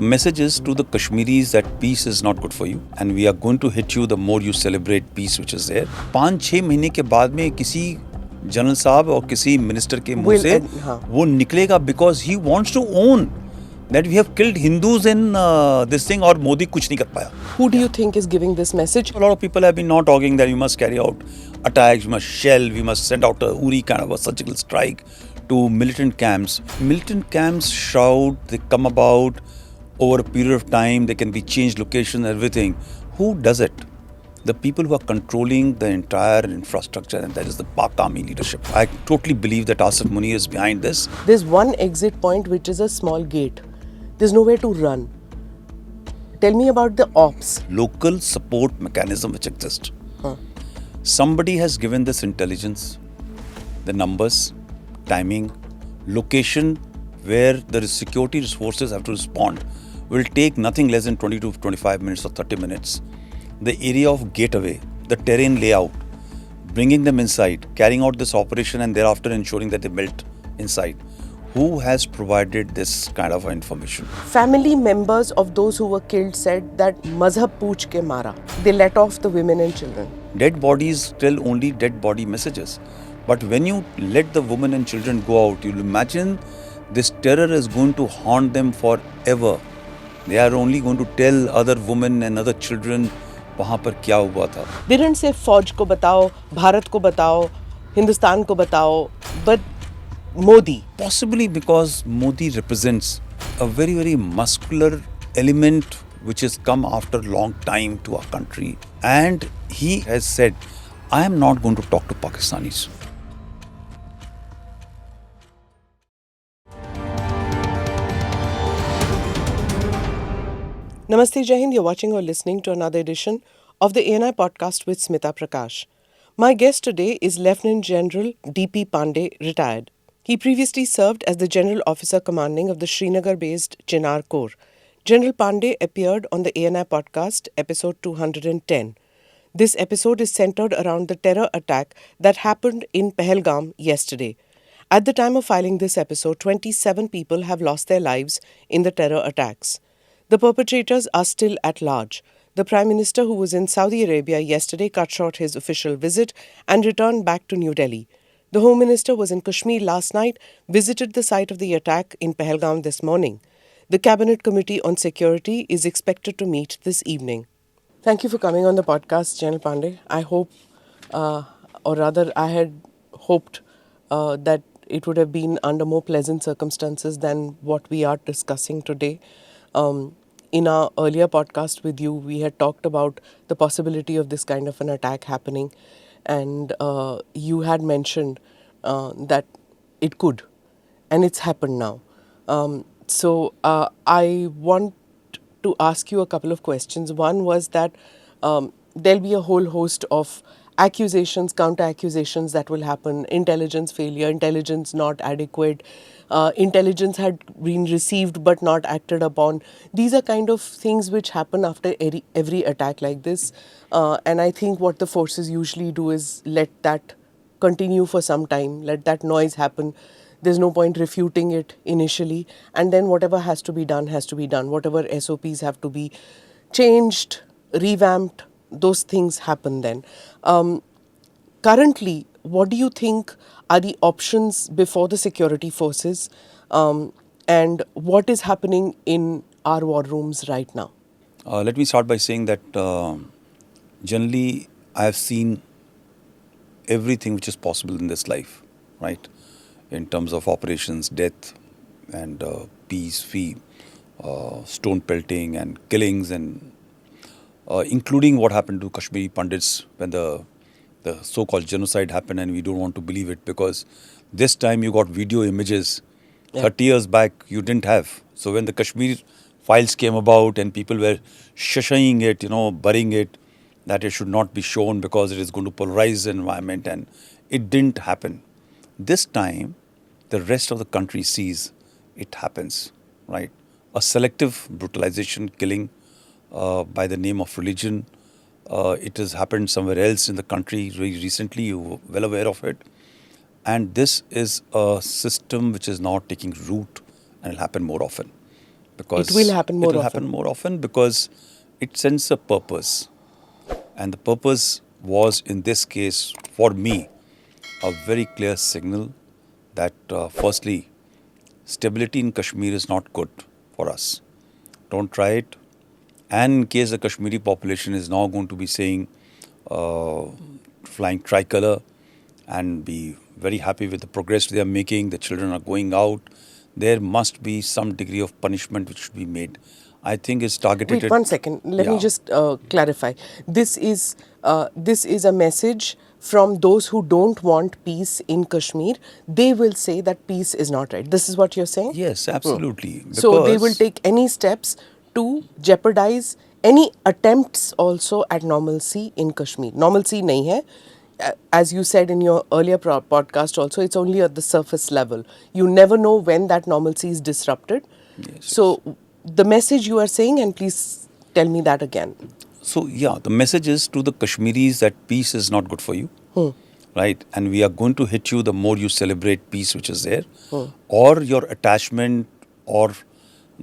The message is to the Kashmiris that peace is not good for you and we are going to hit you the more you celebrate peace which is there. 5-6 महीने के बाद में किसी general साहब और किसी minister के मुंह से वो निकलेगा because he wants to own that we have killed Hindus in this thing और मोदी कुछ नहीं कर पाया. Who do you think is giving this message? A lot of people have been now talking that we must carry out attacks, we must shell, we must send out a URI kind of a surgical strike to militant camps. Militant camps shout, they come about over a period of time, they can be changed location, everything. Who does it? The people who are controlling the entire infrastructure, and that is the Pak Army leadership. I totally believe that Asif Munir is behind this. There's one exit point which is a small gate. There's nowhere to run. Tell me about the ops. Local support mechanism which exists. Somebody has given this intelligence, the numbers, timing, location where the security forces have to respond will take nothing less than 20 to 25 minutes or 30 minutes. The area of gateway, the terrain layout, bringing them inside, carrying out this operation and thereafter ensuring that they melt inside. Who has provided this kind of information? Family members of those who were killed said that mazhab pooch ke mara. They let off the women and children. Dead bodies tell only dead body messages. But when you let the women and children go out, you'll imagine this terror is going to haunt them forever. They are only going to tell other women and other children वहाँ पर क्या हुआ था. They didn't say फौज को बताओ, भारत को बताओ, हिंदुस्तान को बताओ, but Modi. Possibly because Modi represents a very, very muscular element which has come after a long time to our country. And he has said, I am not going to talk to Pakistanis. Namaste, Jai Hind. You're watching or listening to another edition of the ANI podcast with Smita Prakash. My guest today is Lieutenant General D.P. Pandey, retired. He previously served as the General Officer Commanding of the Srinagar-based Chinar Corps. General Pandey appeared on the ANI podcast, episode 210. This episode is centered around the terror attack that happened in Pahalgam yesterday. At the time of filing this episode, 27 people have lost their lives in the terror attacks. The perpetrators are still at large. The Prime Minister, who was in Saudi Arabia yesterday, cut short his official visit and returned back to New Delhi. The Home Minister was in Kashmir last night, visited the site of the attack in Pahalgam this morning. The Cabinet Committee on Security is expected to meet this evening. Thank you for coming on the podcast, General Pandey. I hope, or rather I had hoped that it would have been under more pleasant circumstances than what we are discussing today. In our earlier podcast with you, we had talked about the possibility of this kind of an attack happening. And you had mentioned that it could, and it's happened now. So I want to ask you a couple of questions. One was that there'll be a whole host of accusations, counter-accusations that will happen. Intelligence failure, intelligence not adequate, intelligence had been received but not acted upon. These are kind of things which happen after every attack like this. And I think what the forces usually do is let that continue for some time, let that noise happen. There's no point refuting it initially. And then whatever has to be done has to be done. Whatever SOPs have to be changed, revamped, those things happen then. Currently, what do you think are the options before the security forces, and what is happening in our war rooms right now? Let me start by saying that generally I have seen everything which is possible in this life, right? In terms of operations, death and peace, stone pelting and killings, and including what happened to Kashmiri Pandits when the so-called genocide happened, and we don't want to believe it because this time you got video images. 30 years back you didn't have. So when the Kashmir files came about and people were shushing it, burying it, that it should not be shown because it is going to polarize the environment, and it didn't happen. This time the rest of the country sees it happens, right? A selective brutalization, killing by the name of religion. It has happened somewhere else in the country very recently, you're well aware of it. And this is a system which is now taking root and will happen more often. because It will happen more it'll often. happen more often because it sends a purpose. And the purpose was, in this case, for me, a very clear signal that, firstly, stability in Kashmir is not good for us. Don't try it. And in case the Kashmiri population is now going to be saying, uh, flying tricolor and be very happy with the progress they are making, the children are going out, there must be some degree of punishment which should be made. I think it's targeted Wait at, 1 second. Let me yeah. just clarify. This is a message from those who don't want peace in Kashmir. They will say that peace is not right. This is what you're saying. Yes, absolutely. So they will Because take any steps to jeopardize any attempts also at normalcy in Kashmir. Normalcy nahi hai. As you said in your earlier podcast also, it's only at the surface level. You never know when that normalcy is disrupted. yes, So the message you are saying, and please tell me that again. so yeah, the message is to the Kashmiris that peace is not good for you, right? And we are going to hit you the more you celebrate peace which is there, or your attachment or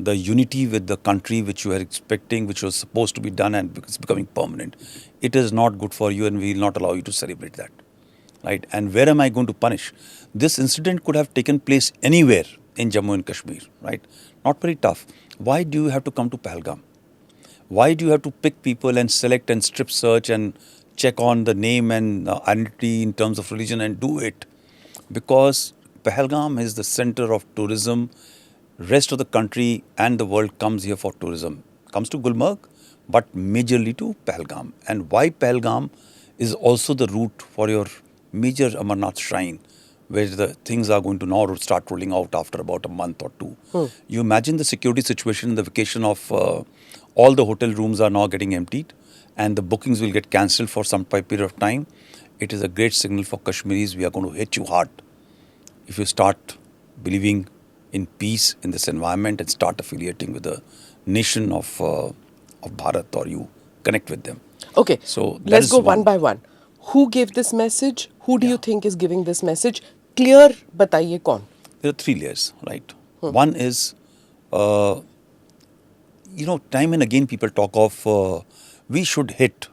the unity with the country which you are expecting, which was supposed to be done and it's becoming permanent. It is not good for you and we will not allow you to celebrate that, right? And where am I going to punish? This incident could have taken place anywhere in Jammu and Kashmir, right? Not very tough. Why do you have to come to Pahalgam? Why do you have to pick people and select and strip search and check on the name and identity in terms of religion and do it? Because Pahalgam is the center of tourism. Rest of the country and the world comes here for tourism. Comes to Gulmarg, but majorly to Pahalgam. And why Pahalgam is also the route for your major Amarnath shrine, where the things are going to now start rolling out after about a month or two. You imagine the security situation in the vacation of all the hotel rooms are now getting emptied and the bookings will get cancelled for some period of time. It is a great signal for Kashmiris. We are going to hit you hard if you start believing in peace in this environment and start affiliating with the nation of Bharat, or you connect with them. Okay, So that let's is go one one. by one. Who gave this message? Who do you think is giving this message? Clear, bataiye kaun? There are three layers, right? One is, time and again people talk of we should hit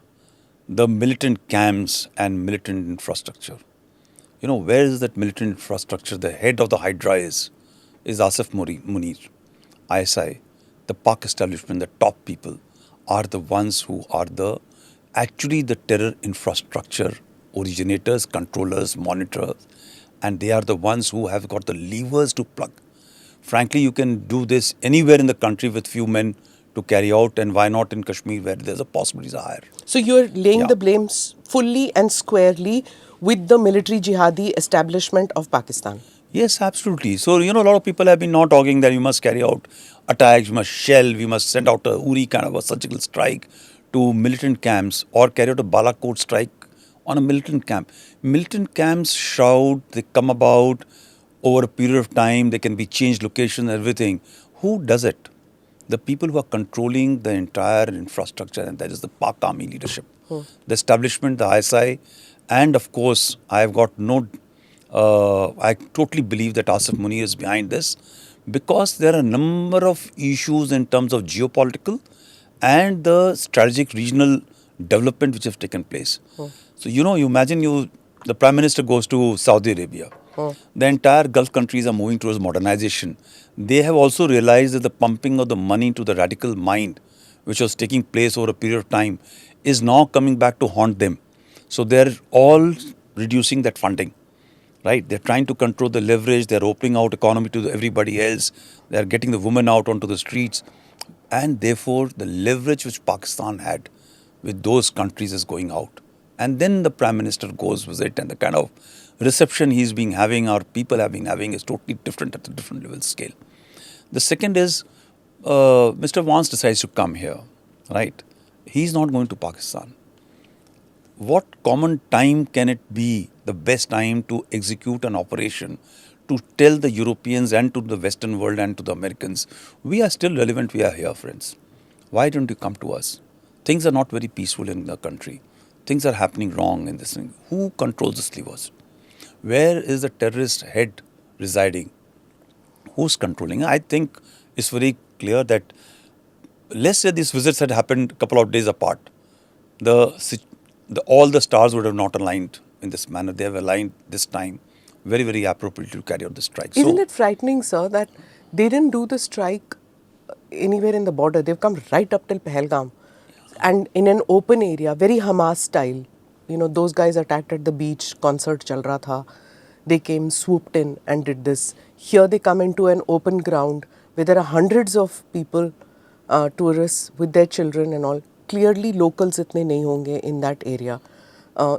the militant camps and militant infrastructure. Where is that militant infrastructure? The head of the Hydra is Asif Munir, ISI. The Pak establishment, the top people, are the ones who are actually the terror infrastructure originators, controllers, monitors, and they are the ones who have got the levers to plug. Frankly, you can do this anywhere in the country with few men to carry out, and why not in Kashmir where there's a possibilities are higher? So you're laying Yeah. the blames fully and squarely with the military jihadi establishment of Pakistan. Yes, absolutely. So, a lot of people have been now talking that you must carry out attacks, we must shell, we must send out a Uri kind of a surgical strike to militant camps or carry out a Balakot strike on a militant camp. Militant camps shout, they come about over a period of time, they can be changed location, everything. Who does it? The people who are controlling the entire infrastructure, and that is the Pak Army leadership, the establishment, the ISI, and of course, I have got I totally believe that Asif Munir is behind this because there are a number of issues in terms of geopolitical and the strategic regional development which have taken place. So, you imagine the Prime Minister goes to Saudi Arabia. The entire Gulf countries are moving towards modernization. They have also realized that the pumping of the money to the radical mind, which was taking place over a period of time, is now coming back to haunt them. So they're all reducing that funding, right? They're trying to control the leverage. They're opening out economy to everybody else. They're getting the women out onto the streets. And therefore, the leverage which Pakistan had with those countries is going out. And then the Prime Minister goes visit, and the kind of reception he's been having, or people have been having, is totally different at a different level scale. The second is, Mr. Vance decides to come here, right? He's not going to Pakistan. What common time can it be the best time to execute an operation to tell the Europeans and to the Western world and to the Americans, we are still relevant, we are here, friends. Why don't you come to us? Things are not very peaceful in the country. Things are happening wrong in this thing. Who controls the levers? Where is the terrorist head residing? Who's controlling? I think it's very clear that let's say these visits had happened a couple of days apart. All the stars would have not aligned in this manner. They have aligned this time very, very appropriately to carry out the strike. Isn't it frightening, sir, that they didn't do the strike anywhere in the border? They've come right up till Pahalgam and in an open area, very Hamas style. You know, those guys attacked at the beach, concert chal raha tha. They came, swooped in and did this. Here they come into an open ground where there are hundreds of people, tourists with their children and all. Clearly locals itne nahi honge in that area.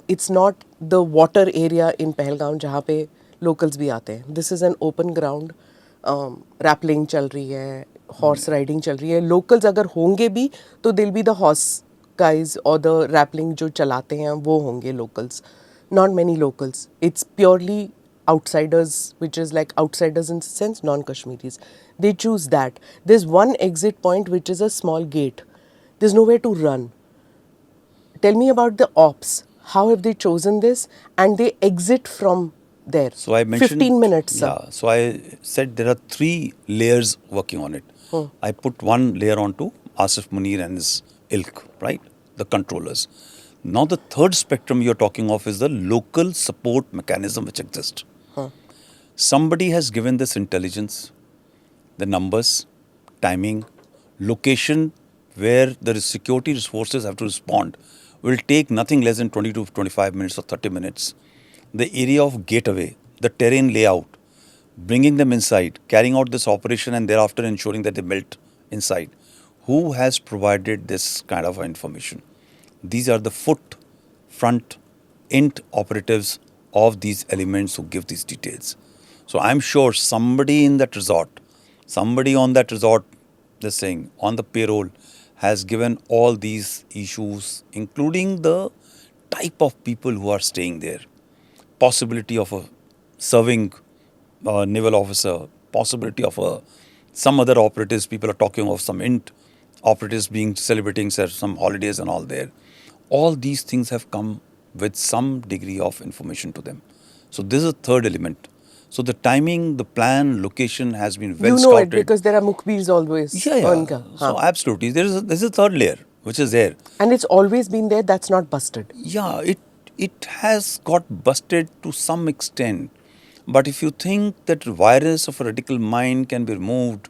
It's not the water area in Pahalgam जहाँ पे locals भी आते हैं. This is an open ground. Rappelling चल रही है, horse riding चल रही है. Locals अगर होंगे भी तो they'll be the horse guys or the rappelling जो चलाते हैं वो होंगे locals. Not many locals. It's purely outsiders, which is like outsiders in the sense non-Kashmiris. They choose that. There's one exit point which is a small gate. There's nowhere to run. Tell me about the ops. How have they chosen this? And they exit from there. So I mentioned 15 minutes, sir. Yeah. So I said there are 3 layers working on it. I put one layer onto Asif Munir and his ilk, right? The controllers. Now the third spectrum you're talking of is the local support mechanism which exists. Somebody has given this intelligence, the numbers, timing, location where the security forces have to respond will take nothing less than 20 to 25 minutes or 30 minutes. The area of gateway, the terrain layout, bringing them inside, carrying out this operation and thereafter ensuring that they melt inside. Who has provided this kind of information? These are the foot, front, int operatives of these elements who give these details. So I'm sure somebody in that resort, somebody on that resort, this thing, on the payroll, has given all these issues, including the type of people who are staying there, possibility of a serving naval officer, possibility of some other operatives. People are talking of some int operatives being celebrating some holidays and all there. All these things have come with some degree of information to them. So this is a third element. So the timing, the plan, location has been well scouted. You know it because there are mukhbirs always. Yeah. So absolutely. There's a third layer which is there. And it's always been there, that's not busted. Yeah, it has got busted to some extent. But if you think that virus of a radical mind can be removed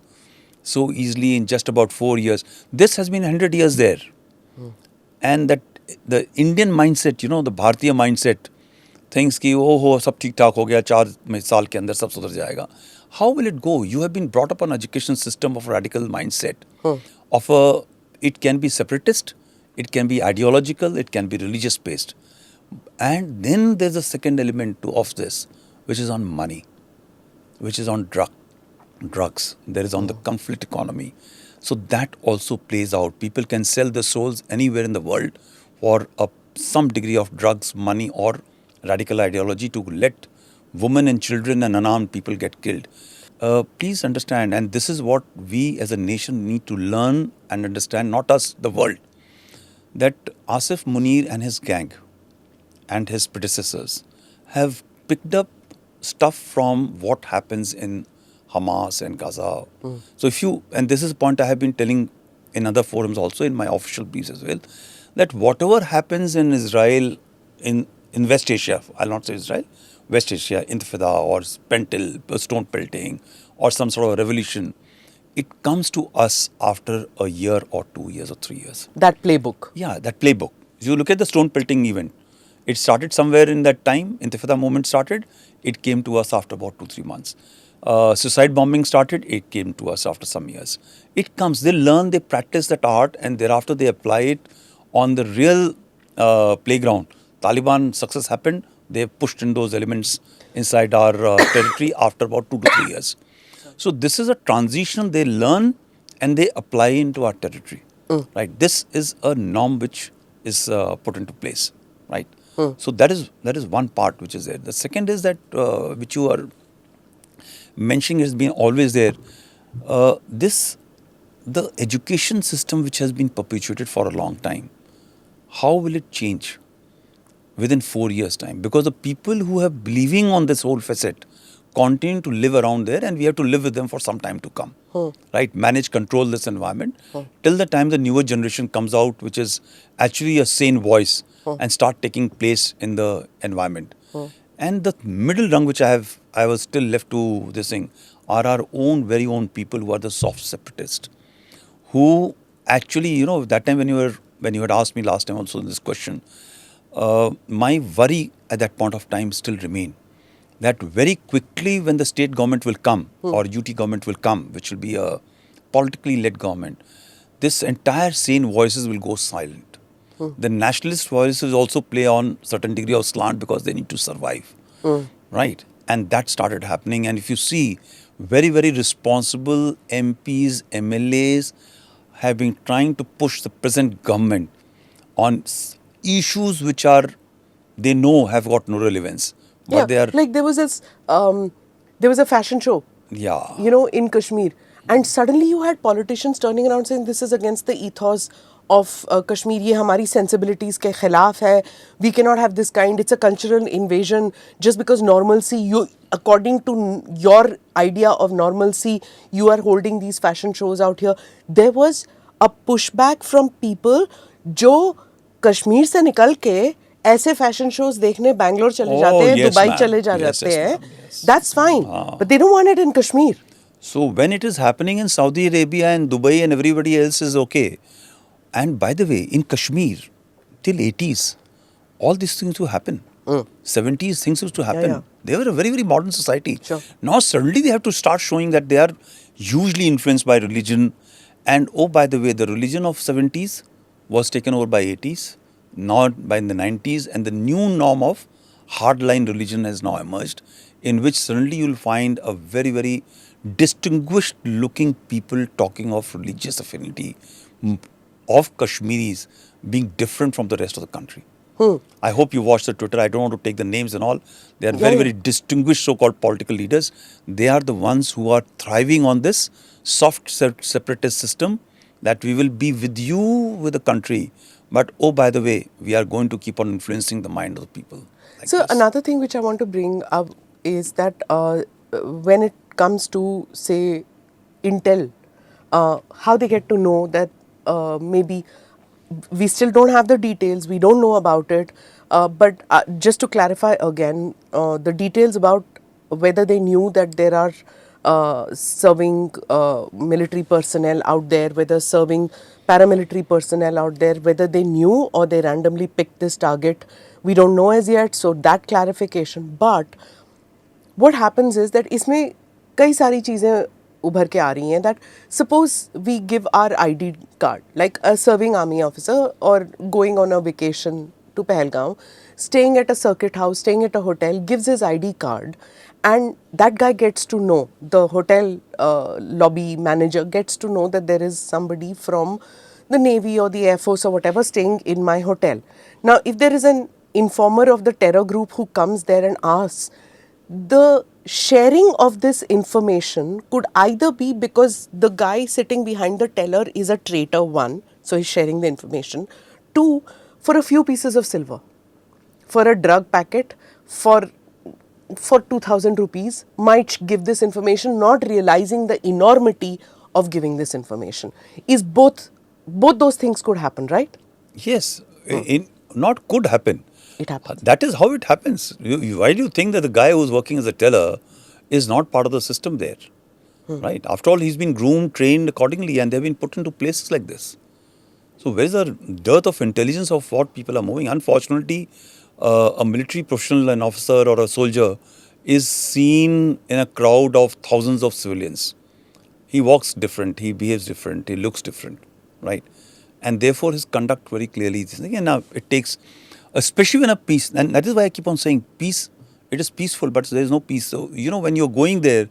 so easily in just about 4 years, this has been 100 years there. And that the Indian mindset, the Bharatiya mindset, thinks ki sab theek thaak ho gaya, 4 saal ke andar sab sudhar jayega. How will it go? You have been brought up on an education system of radical mindset. It can be separatist, it can be ideological, it can be religious based. And then there's a second element of this, which is on money, which is on drugs. There is on the conflict economy. So that also plays out. People can sell their souls anywhere in the world for some degree of drugs, money or radical ideology to let women and children and unarmed people get killed. Please understand, and this is what we as a nation need to learn and understand, not us, the world, that Asif Munir and his gang and his predecessors have picked up stuff from what happens in Hamas and Gaza. So and this is a point I have been telling in other forums also, in my official briefs as well, that whatever happens in Israel, in West Asia, I'll not say Israel, West Asia, Intifada or stone pelting or some sort of revolution, it comes to us after a year or 2 years or 3 years. That playbook. Yeah, that playbook. If you look at the stone pelting event, it started somewhere in that time. Intifada movement started. It came to us after about 2-3 months. Suicide bombing started. It came to us after some years. It comes. They learn, they practice that art, and thereafter they apply it on the real playground. Taliban success happened. They pushed in those elements inside our territory after about 2 to 3 years. So this is a transition. They learn and they apply into our territory. Right. This is a norm which is put into place. Right. So that is one part which is there. The second is that which you are mentioning has been always there. The education system which has been perpetuated for a long time. How will it change within 4 years' time? Because the people who have believing on this whole facet continue to live around there, and we have to live with them for some time to come. Right? Manage, control this environment till the time the newer generation comes out, which is actually a sane voice and start taking place in the environment. And the middle rung, which I was still left to this thing, are our own, very own people who are the soft separatists, who actually, that time when you had asked me last time also this question, my worry at that point of time still remained that very quickly when the state government will come or UT government will come, which will be a politically led government, this entire sane voices will go silent. The nationalist voices also play on certain degree of slant because they need to survive, right? And that started happening. And if you see, very, very responsible MPs, MLAs have been trying to push the present government on issues which are, they know have got no relevance. But Yeah, they are, like there was a fashion show, yeah. in Kashmir, and suddenly you had politicians turning around saying this is against the ethos of Kashmir. ये हमारी sensibilities के खिलाफ है. We cannot have this kind. It's a cultural invasion. Just because normalcy, according to your idea of normalcy, you are holding these fashion shows out here. There was a pushback from people जो कश्मीर से निकल के ऐसे fashion shows देखने बैंगलोर चले जाते हैं, yes, Dubai ma'am. चले Yes, जाते yes, हैं. ma'am. Yes. That's fine, but they don't want it in Kashmir. So when it is happening in Saudi Arabia and Dubai and everybody else is okay. And by the way, in Kashmir, till 80s, all these things used to happen. 70s, things used to happen. yeah. They were a very, very modern society. Sure. Now suddenly they have to start showing that they are hugely influenced by religion. And oh, by the way, the religion of 70s was taken over by 80s, not by the 90s. And the new norm of hardline religion has now emerged, in which suddenly you'll find a very, very distinguished looking people talking of religious affinity of Kashmiris being different from the rest of the country. I hope you watched the Twitter. I don't want to take the names and all. They are very, very distinguished so-called political leaders. They are the ones who are thriving on this soft separatist system that we will be with you with the country. But oh, by the way, we are going to keep on influencing the mind of the people. Like So this. another thing which I want to bring up is that when it comes to, say, Intel, how they get to know that maybe we still don't have the details, we don't know about it, but just to clarify again, the details about whether they knew that there are serving military personnel out there, whether serving paramilitary personnel out there, whether they knew or they randomly picked this target, we don't know as yet. So that clarification. But what happens is that इसमें कई सारी चीज़ें उभर के आ रही हैं that suppose we give our ID card, like a serving army officer or going on a vacation to Pahalgaon, staying at a circuit house, staying at a hotel, gives his ID card, and that guy gets to know, the hotel lobby manager gets to know that there is somebody from the Navy or the Air Force or whatever staying in my hotel. Now, if there is an informer of the terror group who comes there and asks, the sharing of this information could either be because the guy sitting behind the teller is a traitor, one, so he's sharing the information, two, for a few pieces of silver, for a drug packet, for 2,000 rupees, might give this information, not realizing the enormity of giving this information. Is both those things could happen, right? Yes, not could happen. It happens. That is how it happens. Why do you think that the guy who's working as a teller is not part of the system there? Right? After all, he's been groomed, trained accordingly, and they've been put into places like this. So where is the dearth of intelligence of what people are moving? Unfortunately, a military professional, an officer or a soldier is seen in a crowd of thousands of civilians. He walks different, he behaves different, he looks different, right? And therefore his conduct very clearly is, again, now it takes, especially when a peace, and that is why I keep on saying peace, it is peaceful, but there is no peace. So, when you're going there,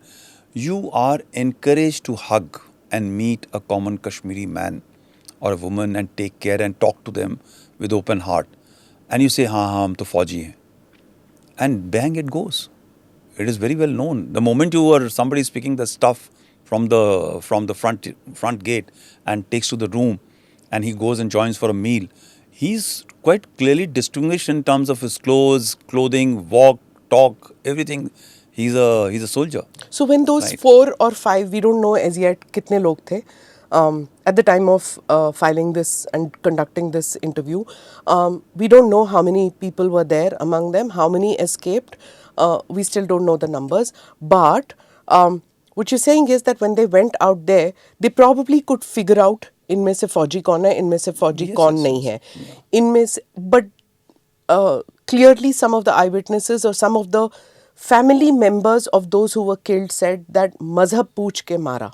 you are encouraged to hug and meet a common Kashmiri man or a woman and take care and talk to them with open heart. And you say, हाँ hum to fauji hai. And bang, it goes. It is very well known. The moment you or somebody is picking the stuff from the front gate and takes to the room, and he goes and joins for a meal, he's quite clearly distinguished in terms of his clothing, walk, talk, everything. he's a soldier. So when those Right. 4 or 5, we don't know as yet कितने लोग थे at the time of filing this and conducting this interview. We don't know how many people were there among them, how many escaped. We still don't know the numbers. But what you're saying is that when they went out there, they probably could figure out इनमें से फौजी कौन है, इनमें से फौजी Yes, कौन yes, नहीं yes. है, इनमें से but clearly some of the eyewitnesses or some of the family members of those who were killed said that mazhab pooch ke mara.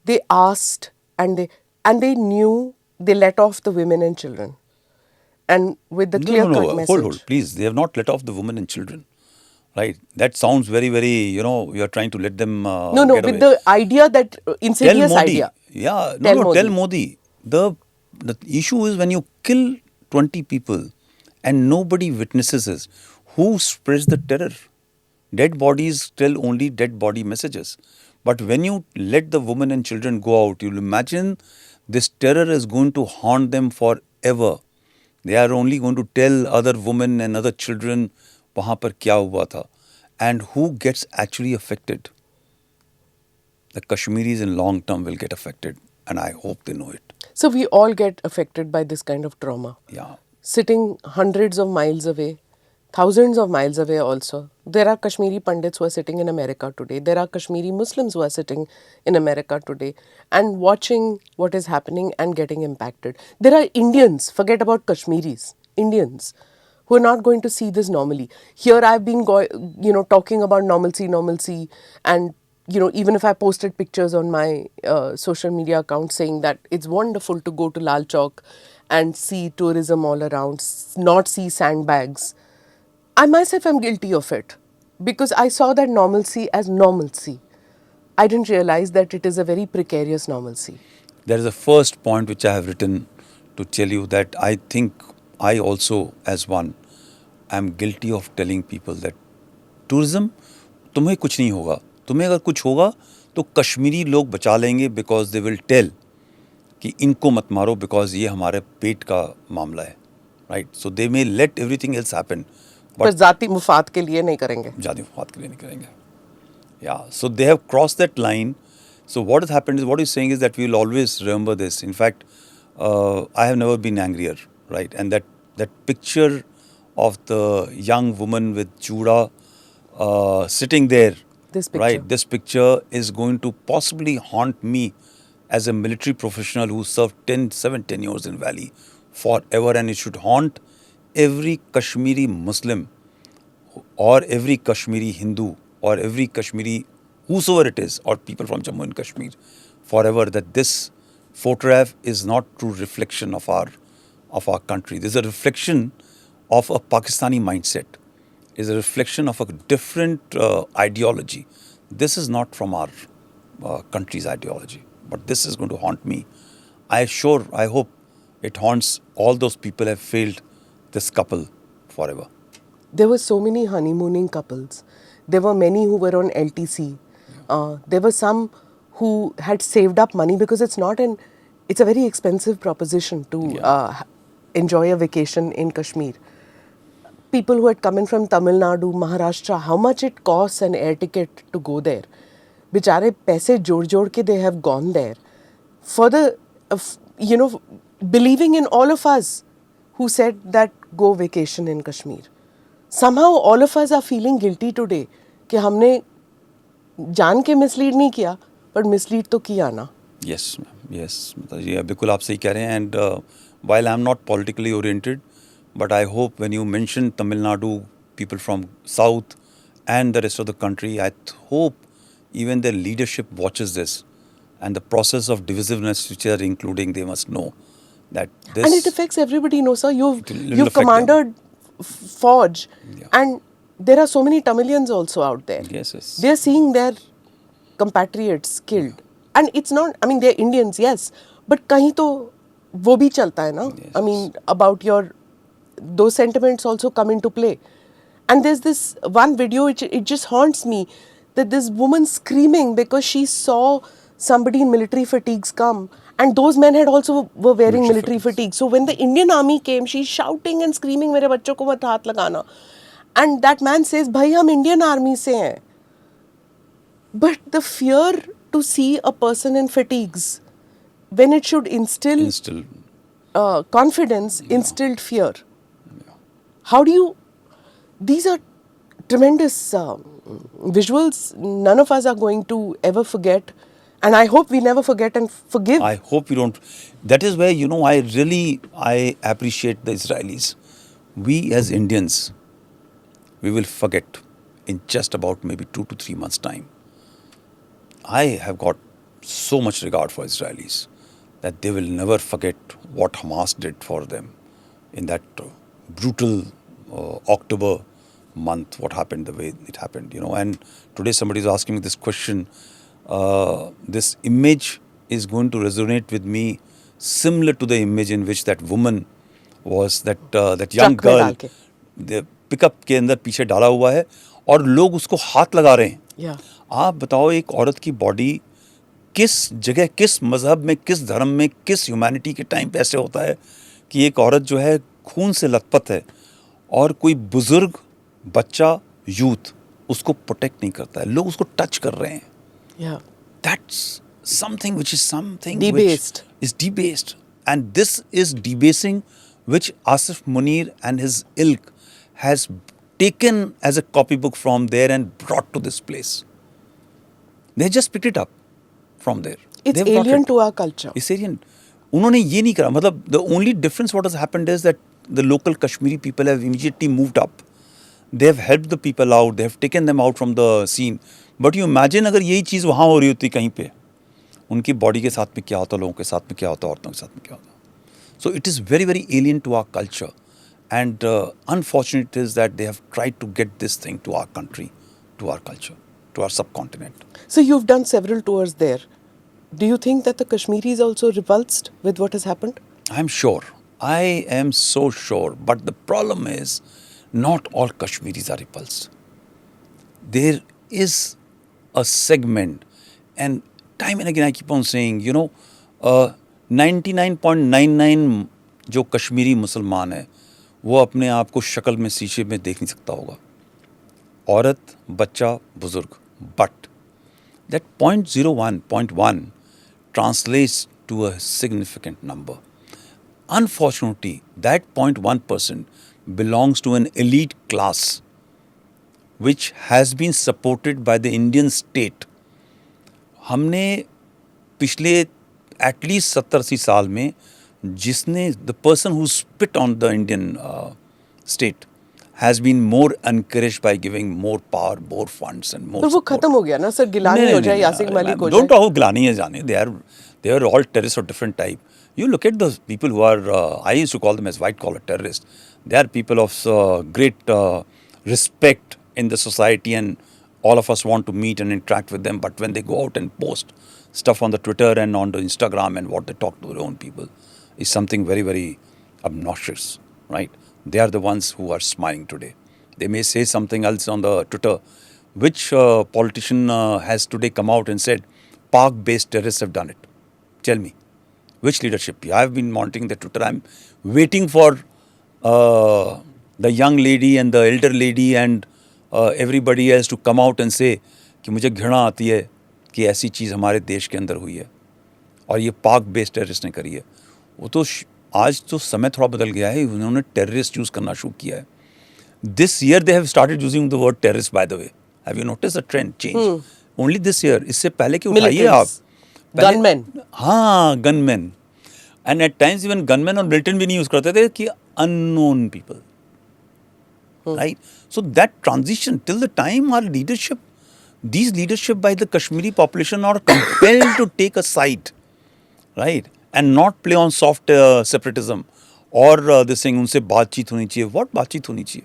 They asked and they knew they let off the women and children. And with the No, clear no, cut no. message. Hold. Please, they have not let off the women and children. Right. That sounds very, very. You are trying to let them. No, get with away. the idea that Tell insidious Modi. idea. Yeah. No, Tell no. Modi. Tell Modi. The issue is when you kill 20 people and nobody witnesses it, who spreads the terror? Dead bodies tell only dead body messages. But when you let the women and children go out, you'll imagine this terror is going to haunt them forever. They are only going to tell other women and other children वहाँ पर क्या हुआ था. And who gets actually affected? The Kashmiris in long term will get affected, and I hope they know it. So we all get affected by this kind of trauma. Yeah. Sitting hundreds of miles away, thousands of miles away also. There are Kashmiri Pandits who are sitting in America today. There are Kashmiri Muslims who are sitting in America today and watching what is happening and getting impacted. There are Indians, forget about Kashmiris, Indians who are not going to see this normally. Here I've been talking about normalcy, and even if I posted pictures on my social media account saying that it's wonderful to go to Lal Chowk and see tourism all around, not see sandbags. I myself am guilty of it because I saw that normalcy as normalcy. I didn't realize that it is a very precarious normalcy. There is a first point which I have written to tell you that I think I also, as one, am guilty of telling people that tourism, तुम्हें कुछ नहीं होगा. तुम्हें अगर कुछ होगा तो कश्मीरी लोग बचा लेंगे because they will tell कि इनको मत मारो because ये हमारे पेट का मामला है. Right? So they may let everything else happen. पर जाति मुफाद के लिए नहीं करेंगे. जाति मुफाद के लिए नहीं करेंगे. Yeah, so they have crossed that line. So what has happened is, what he's saying is that we will always remember this. In fact, I have never been angrier, right? And that picture of the young woman with Juda sitting there, This picture. right? This picture is going to possibly haunt me as a military professional who served 10 years in Valley forever, and it should haunt every Kashmiri Muslim or every Kashmiri Hindu or every Kashmiri, whosoever it is, or people from Jammu and Kashmir, forever, that this photograph is not true reflection of our country. This is a reflection of a Pakistani mindset. It is a reflection of a different ideology. This is not from our country's ideology, but this is going to haunt me. I hope it haunts all those people who have failed this couple forever. There were so many honeymooning couples. There were many who were on LTC. There were some who had saved up money because it's a very expensive proposition to enjoy a vacation in Kashmir. People who had come in from Tamil Nadu, Maharashtra, how much it costs an air ticket to go there. Bichare paise jod ke they have gone there. For the, believing in all of us who said that go vacation in Kashmir. Somehow all of us are feeling guilty today कि हमने जान के mislead नहीं किया, पर mislead तो किया ना. Yes, ma'am. Yes, yeah, बिल्कुल आप सही कह रहे हैं. And while I'm not politically oriented, but I hope when you mention Tamil Nadu, people from South and the rest of the country, I hope even their leadership watches this, and the process of divisiveness which they are including, they must know that this. And it affects everybody, no sir. You've affect commanded Forge, Yeah. and there are so many Tamilians also out there. Yes. They're seeing their compatriots killed. And it's not, I mean, they're Indians, yes. But kahin to wo bhi chalta hai na? Yes. I mean, about those sentiments also come into play. And there's this one video, it just haunts me, that this woman screaming because she saw somebody in military fatigues come. And those men were wearing military fatigues. So when the Indian army came, she's shouting and screaming, "Mere bachcho ko mat haath lagana." And that man says, भाई हम Indian army से हैं. But the fear to see a person in fatigues, when it should instill Instill. confidence, instilled fear. How do you? These are tremendous visuals. None of us are going to ever forget, and I hope we never forget and forgive. I hope you don't. That is where, you know, I appreciate the Israelis. We as Indians, we will forget in just about maybe 2 to 3 months' time. I have got so much regard for Israelis that they will never forget what Hamas did for them in that brutal October month, what happened the way it happened, you know. And today somebody is asking me this question. This image is going to resonate with me similar to the image in which that woman was, that young truck में डाल girl, के. the pickup के अंदर पीछे डाला हुआ है और लोग उसको हाथ लगा रहे हैं. Yeah. आप बताओ, एक औरत की बॉडी किस जगह, किस मजहब में, किस धर्म में, किस ह्यूमैनिटी के टाइम पे ऐसे होता है कि एक औरत जो है खून से लथपथ है और कोई बुजुर्ग, बच्चा, यूथ उसको प्रोटेक्ट नहीं करता है, लोग उसको टच कर रहे हैं. Yeah. That's something which is something Debased. which is debased. And this is debasing which Asif Munir and his ilk has taken as a copybook from there and brought to this place. They just picked it up from there. It's They've brought alien it. to our culture. It's alien. उन्होंने ये नहीं करा. मतलब the only difference what has happened is that the local Kashmiri people have immediately moved up. They have helped the people out. They have taken them out from the scene. But you imagine अगर यही चीज़ वहाँ हो रही होती कहीं पे, उनकी body के साथ में क्या होता, लोगों के साथ में क्या होता, औरतों के साथ में क्या होता. So it is very, very alien to our culture. And unfortunate is that they have tried to get this thing to our country, to our culture, to our subcontinent. So you've done several tours there. Do you think that the Kashmiris also repulsed with what has happened? I'm sure. I am so sure. But the problem is, not all Kashmiris are repulsed. There is a segment, and time and again I keep on saying, 99.99 जो कश्मीरी मुसलमान है वो अपने आप को शक्ल में शीशे में देख नहीं सकता होगा, औरत, बच्चा, बुजुर्ग. But that 0.01 translates to a significant number. Unfortunately, that 0.1% belongs to an elite class which has been supported by the Indian state. हमने पिछले एटलीस्ट 70-80 साल में जिसने the person who spit on the Indian state has been more encouraged by giving more power, more funds and more पर वो support. खत्म हो गया ना सर. गिलानी हो जाए, यासिक मलिक हो जाए. Don't talk about Gilani and Jani. They are all terrorists of different type. You look at those people who are, I used to call them as white collar terrorists. They are people of great respect in the society, and all of us want to meet and interact with them. But when they go out and post stuff on the Twitter and on the Instagram and what they talk to their own people is something very, very obnoxious, right? They are the ones who are smiling today. They may say something else on the Twitter. Which politician has today come out and said, Pak-based terrorists have done it? Tell me. Which leadership? I have been monitoring the Twitter. I'm waiting for the young lady and the elder lady and everybody else to come out and say कि मुझे घृणा आती है कि ऐसी चीज़ हमारे देश के अंदर हुई है और ये पाक बेस्ड टेररिस्ट ने करी है. वो तो आज तो समय थोड़ा बदल गया है. उन्होंने टेररिस्ट यूज़ करना शुरू किया है. This year they have started using the word terrorist, by the way. Have you noticed the trend change? Only this year. इससे पहले कि उठाइए आप. Gunmen. हाँ, gunmen. And at times even gunmen और militant भी नहीं यूज़ करते थे कि unknown people. Right? So that transition till the time our leadership, these leadership by the Kashmiri population are compelled to take a side, right? And not play on soft separatism or this thing, उनसे बातचीत होनी चाहिए. What बातचीत होनी चाहिए?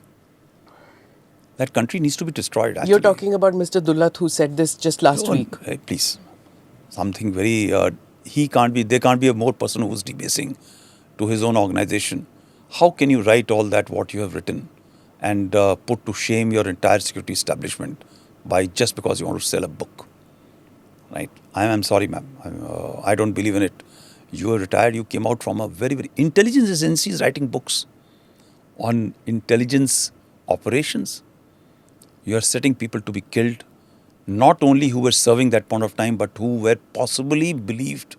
That country needs to be destroyed. Actually. You're talking about Mr. Dullat who said this just last week. Hey, please, something very. There can't be a more person who's debasing to his own organization. How can you write all that what you have written and put to shame your entire security establishment by just because you want to sell a book? Right? I'm sorry, ma'am. I don't believe in it. You are retired. You came out from a very, very intelligence agency is writing books on intelligence, operations, you are setting people to be killed, not only who were serving that point of time, but who were possibly believed,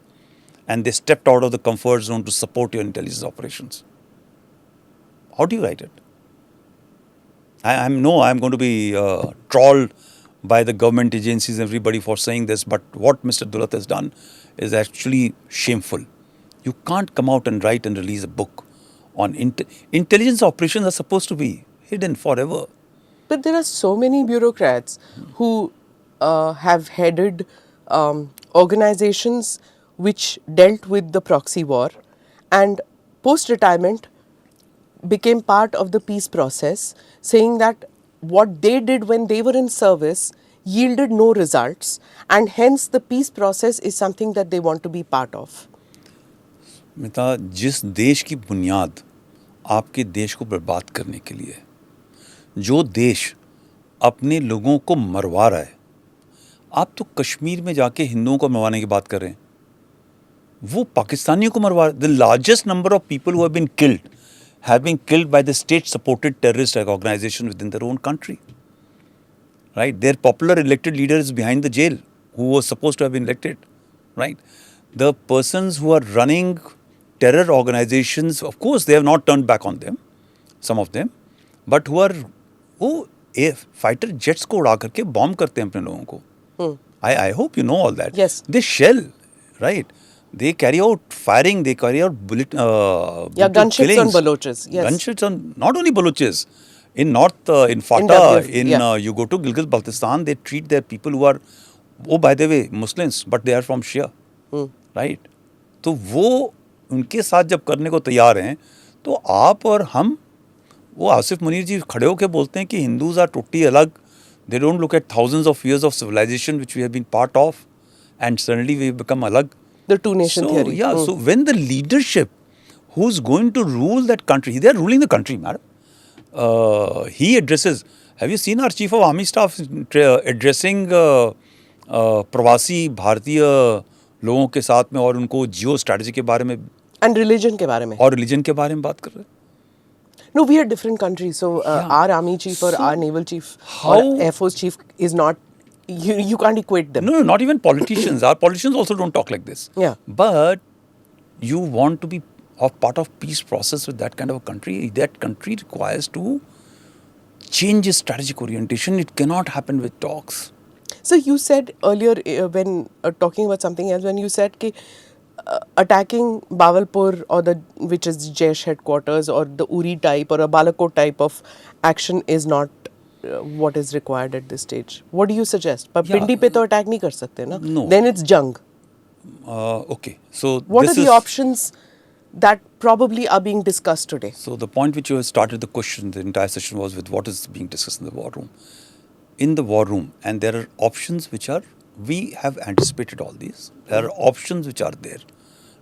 and they stepped out of the comfort zone to support your intelligence operations. How do you write it? I'm going to be trolled by the government agencies and everybody for saying this, but what Mr. Dulat has done is actually shameful. You can't come out and write and release a book on intelligence operations are supposed to be hidden forever. But there are so many bureaucrats who have headed organizations which dealt with the proxy war and post-retirement became part of the peace process, saying that what they did when they were in service yielded no results, and hence the peace process is something that they want to be part of. मिता, जिस देश की बुनियाद आपके देश को बर्बाद करने के लिए है, जो देश अपने लोगों को मरवा रहा है, आप तो कश्मीर में जाके हिंदुओं को मरवाने की बात कर रहे हैं, वो पाकिस्तानियों को मरवा रहे हैं. The largest number of people who have been killed by the state-supported terrorist organization within their own country. Right? Their popular elected leader is behind the jail, who was supposed to have been elected. Right? The persons who are running terror organizations, of course, they have not turned back on them, some of them, but वो fighter jets को उड़ा करके bomb करते हैं अपने लोगों को. I hope you know all that. Yes. They shell, right? They carry out firing, they carry out gunshots killings. on Baloches. Yes. Gunshots on not only Baloches. In North, in Fata, WF, you go to Gilgit-Baltistan, they treat their people who are, by the way, Muslims, but they are from Shia. Right? तो वो उनके साथ जब करने को तैयार हैं, तो आप और हम, वो आसिफ मुनीर जी खड़े होकर बोलते हैं कि हिंदूज आर टोटली अलग. They don't look at thousands of years of civilization which we have been part of, and suddenly we become alag. The two-nation theory. Yeah, so when the leadership who's going to rule that country, they are ruling the country, madam. He addresses, have you seen our chief of army staff addressing प्रवासी भारतीय लोगों के साथ में और उनको जियो strategy के बारे में and religion के बारे में और रिलीजन के बारे में बात कर रहे हैं? No, we are different countries. So our army chief or our naval chief or air force chief is not. You can't equate them. No, not even politicians. Our politicians also don't talk like this. Yeah. But you want to be part of peace process with that kind of a country. That country requires to change its strategic orientation. It cannot happen with talks. So you said earlier when talking about something else, when you said कि attacking Bawalpur or which is Jaish headquarters or the Uri type or a Balakot type of action is not what is required at this stage. What do you suggest? But Pindi पे तो attack नहीं कर सकते ना? No. Then it's jung. Okay. So what are the options that probably are being discussed today? So the point which you started the question, the entire session was with what is being discussed in the war room. In the war room, and there are options which are, we have anticipated all these. There are options which are there,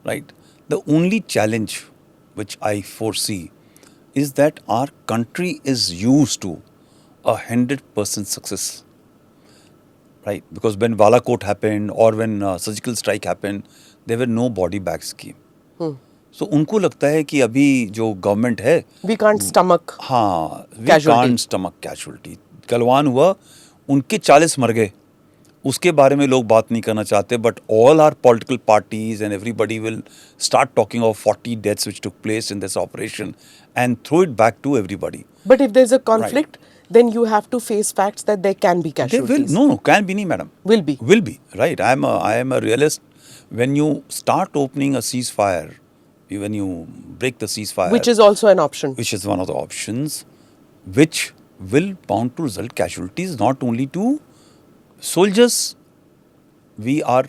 right? The only challenge which I foresee is that our country is used to 100% success, right? Because when Balakot happened or when surgical strike happened, there were no body bag scheme. So उनको लगता है कि अभी जो government है, we can't stomach casualty. Galwan हुआ, उनके 40 मर गए, उसके बारे में लोग बात नहीं करना चाहते, but all our political parties and everybody will start talking of 40 deaths which took place in this operation and throw it back to everybody. But if there's a conflict, then you have to face facts that there can be casualties. No, can be, madam. Will be, right. I am a realist. When you start opening a ceasefire, when you break the ceasefire, which is also an option, which is one of the options, which will bound to result casualties not only to soldiers. We are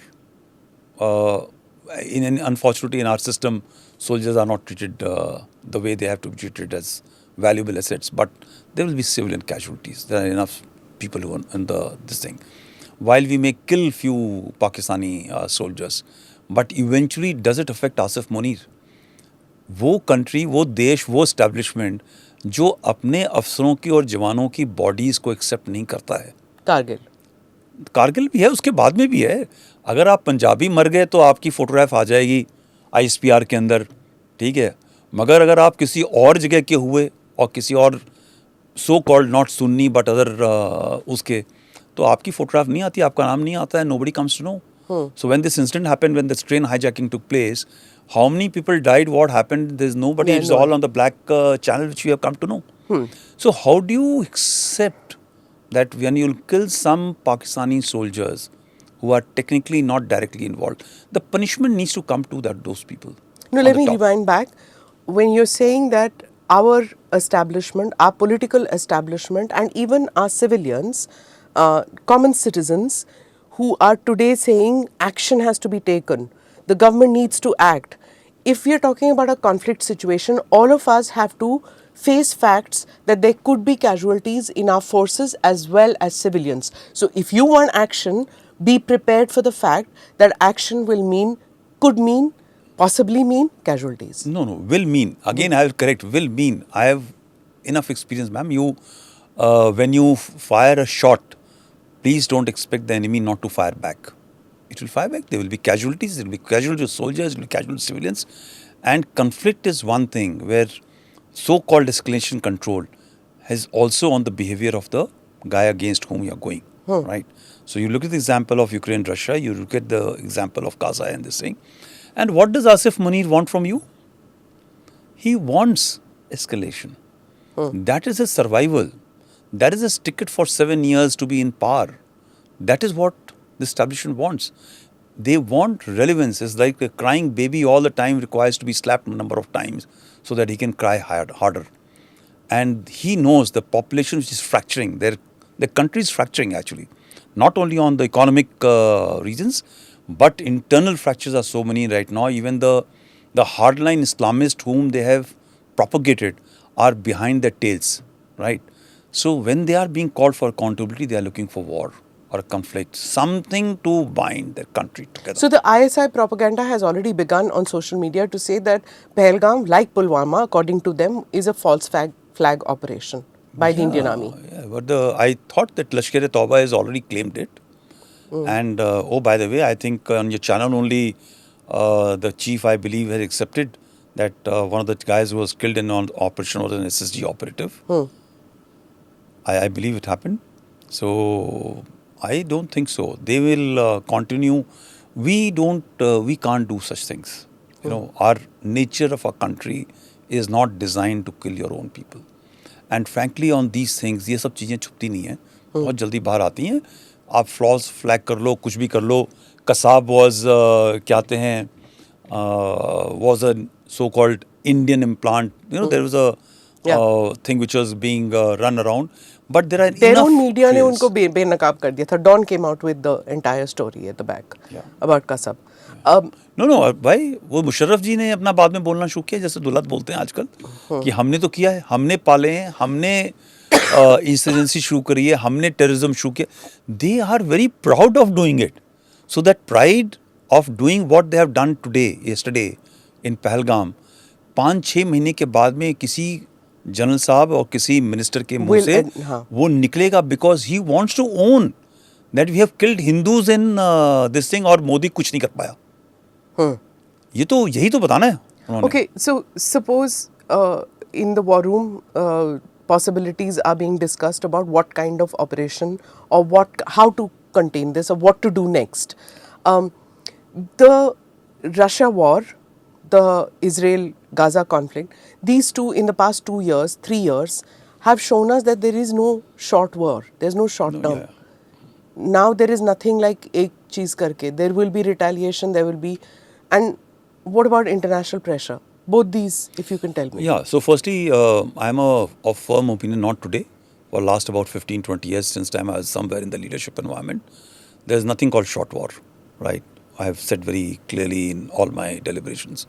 unfortunately in our system, soldiers are not treated the way they have to be treated as valuable assets, but there will be civilian casualties. There are enough people who are in this thing. While we may kill few Pakistani soldiers, but eventually does it affect Asif Munir? वो country, वो देश, वो establishment जो अपने अफसरों की और जवानों की बॉडीज़ को एक्सेप्ट नहीं करता है. कारगिल भी है, उसके बाद में भी है. अगर आप पंजाबी मर गए तो आपकी फ़ोटोग्राफ आ जाएगी ISPR के अंदर, ठीक है. मगर अगर आप किसी और जगह के हुए और किसी और so called not Sunni but other उसके, तो आपकी फोटोग्राफ नहीं आती, आपका नाम नहीं आता है, nobody comes to know. So when this incident happened, when this train hijacking took place, how many people died, what happened, there's nobody, Yeah, it's no. all on the black channel which we have come to know. So how do you accept that when you'll kill some Pakistani soldiers who are technically not directly involved, the punishment needs to come to those people? No, on let the me top. rewind back. When you're saying that our establishment, our political establishment, and even our civilians, common citizens, who are today saying action has to be taken, the government needs to act. If we are talking about a conflict situation, all of us have to face facts that there could be casualties in our forces as well as civilians. So if you want action, be prepared for the fact that action could mean, possibly mean casualties. No, will mean. Again, I will correct. Will mean. I have enough experience, ma'am. When you fire a shot, please don't expect the enemy not to fire back. It will fire back. There will be casualties. There will be casualties of soldiers. There will be casualties of civilians. And conflict is one thing where so-called escalation control is also on the behavior of the guy against whom you are going. Right? So you look at the example of Ukraine, Russia. You look at the example of Gaza and this thing. And what does Asif Munir want from you? He wants escalation. That is his survival. That is his ticket for 7 years to be in power. That is what the establishment wants. They want relevance. It's like a crying baby all the time requires to be slapped a number of times so that he can cry harder. And he knows the population which is fracturing. The country is fracturing actually. Not only on the economic reasons, but internal fractures are so many right now. Even the hardline Islamists whom they have propagated are behind their tails, right? So when they are being called for accountability, they are looking for war or a conflict, something to bind their country together. So the ISI propaganda has already begun on social media to say that Pahalgam, like Pulwama, according to them, is a false flag operation by the Indian Army. Yeah, but I thought that Lashkar-e-Tauba has already claimed it. And oh, by the way, I think on your channel only the chief, I believe, has accepted that one of the guys who was killed in an operation was an SSG operative. I believe it happened. So I don't think so. They will continue. We can't do such things. You know, our nature of our country is not designed to kill your own people. And frankly, on these things, ये सब चीज़ें छुपती नहीं हैं, बहुत जल्दी बाहर आती हैं. आप फ्लॉज फ्लैग कर लो, कुछ भी कर लो. कसाब was क्या कहते हैं, was a so-called Indian implant. You know, there was a thing which was being run around. But there are Their enough own media ने trails. उनको बेनकाब कर दिया था. Dawn came out with the entire story at the back about Kasab. No भाई, वो मुशर्रफ जी ने अपना बाद में बोलना शुरू किया जैसे दुलत बोलते हैं आजकल कि हमने तो किया है, हमने पाले हैं, हमने इंसर्जेंसी शुरू करी है, हमने टेररिज्म शुरू किया. They are very proud of doing it. So that pride of doing what they have done today, yesterday in Pahalgam, 5-6 महीने के बाद में किसी जनरल साहब और किसी मिनिस्टर के मुंह से वो निकलेगा, because he wants to own that we have killed Hindus in this thing, और मोदी कुछ नहीं कर पाया. ये तो यही तो बताना है उन्होंने. Okay, so suppose in the war room possibilities are being discussed about what kind of operation or how to contain this or what to do next. The Russia war, the Israel-Gaza conflict, these two in the past 2 years, 3 years have shown us that there is no short war. There's no short term. Now there is nothing like ek cheez karke. There will be retaliation, there will be. And what about international pressure? Both these, if you can tell me. Yeah, so firstly, I'm of firm opinion, not today, for last about 15-20 years, since time I was somewhere in the leadership environment, there's nothing called short war, right? I have said very clearly in all my deliberations.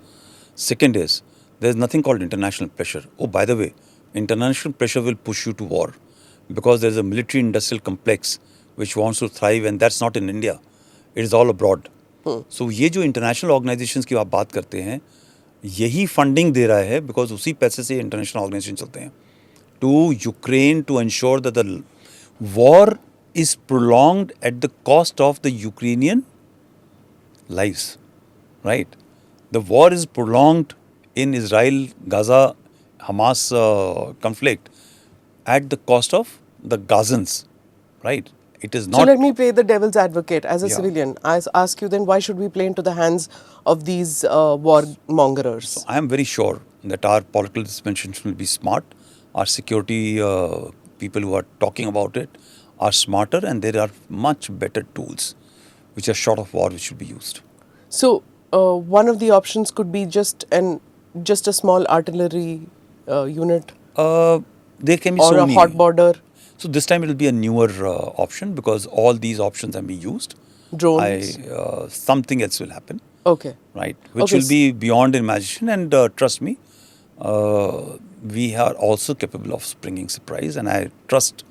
Second is, there's nothing called international pressure. Oh, by the way, international pressure will push you to war because there's a military-industrial complex which wants to thrive, and that's not in India. It is all abroad. So ये जो international organisations की आप बात करते हैं, यही funding दे रहा है, बिकॉज उसी पैसे से इंटरनेशनल ऑर्गेनाइजेशन चलते हैं, to Ukraine to ensure that the war is prolonged at the cost of the Ukrainian lives, right? The war is prolonged in Israel, Gaza, Hamas conflict at the cost of the Gazans, right? It is So not. let me play the devil's advocate as a Yeah. civilian. I ask you then, why should we play into the hands of these warmongers? I am very sure that our political dispensation will be smart. Our security people who are talking about it are smarter, and there are much better tools which are short of war which should be used. So one of the options could be just a small artillery unit There can be or so a many. hot border. So this time it will be a newer option because all these options have been used. Drones. Something else will happen, Okay. right? Which Okay, will be beyond imagination. And trust me, we are also capable of bringing surprise. And I trust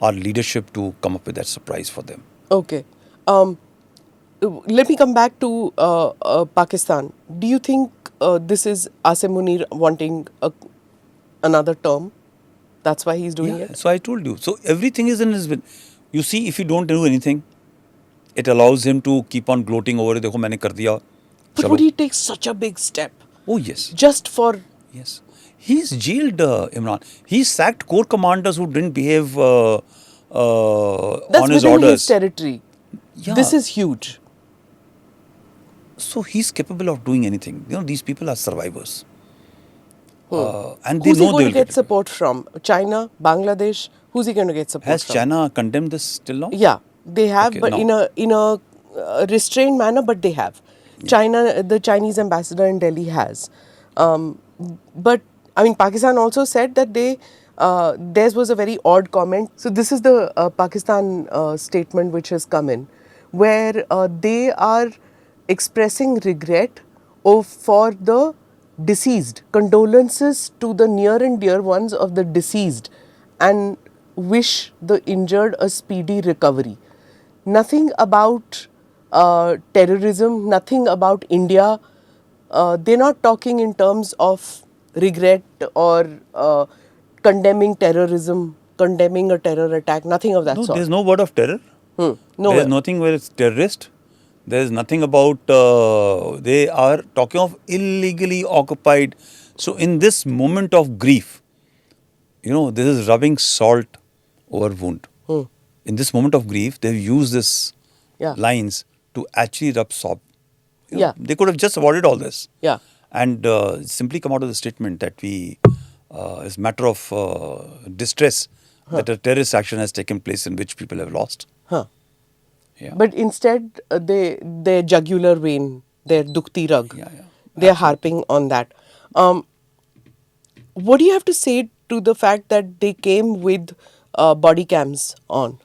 our leadership to come up with that surprise for them. Okay. Let me come back to Pakistan. Do you think this is Asim Munir wanting another term? That's why he's doing it? So I told you. So everything is in his will. You see, if you don't do anything, it allows him to keep on gloating over it. देखो मैंने कर दिया. But चलो. would he take such a big step Oh yes. just for... Yes. He's jailed Imran. He sacked corps commanders who didn't behave That's on his within orders. his territory. Yeah. This is huge. So he's capable of doing anything. You know, these people are survivors. And they Who's he know going they'll to get it. support from? China? Bangladesh? Who's he going to get support Has from? China condemned this till now? Yeah, they have, Okay, but no. in a restrained manner, but they have. China, the Chinese ambassador in Delhi has. But I mean, Pakistan also said that theirs was a very odd comment. So this is the Pakistan statement which has come in, where they are expressing regret for the deceased, condolences to the near and dear ones of the deceased, and wish the injured a speedy recovery. Nothing about terrorism, nothing about India. They're not talking in terms of regret or condemning terrorism, condemning a terror attack, nothing of that No, sort. there's no word of terror. Nowhere. There's nothing where it's terrorist. There's nothing about, they are talking of illegally occupied. So in this moment of grief, you know, this is rubbing salt over wound. In this moment of grief, they've used this Yeah. lines to actually rub salt. You know, Yeah. They could have just avoided all this. Yeah. And simply come out of the statement that it's a matter of distress that a terrorist action has taken place in which people have lost. Huh. Yeah. But instead, their jugular vein, their dukti rag, Yeah. they're harping on that. What do you have to say to the fact that they came with body cams on?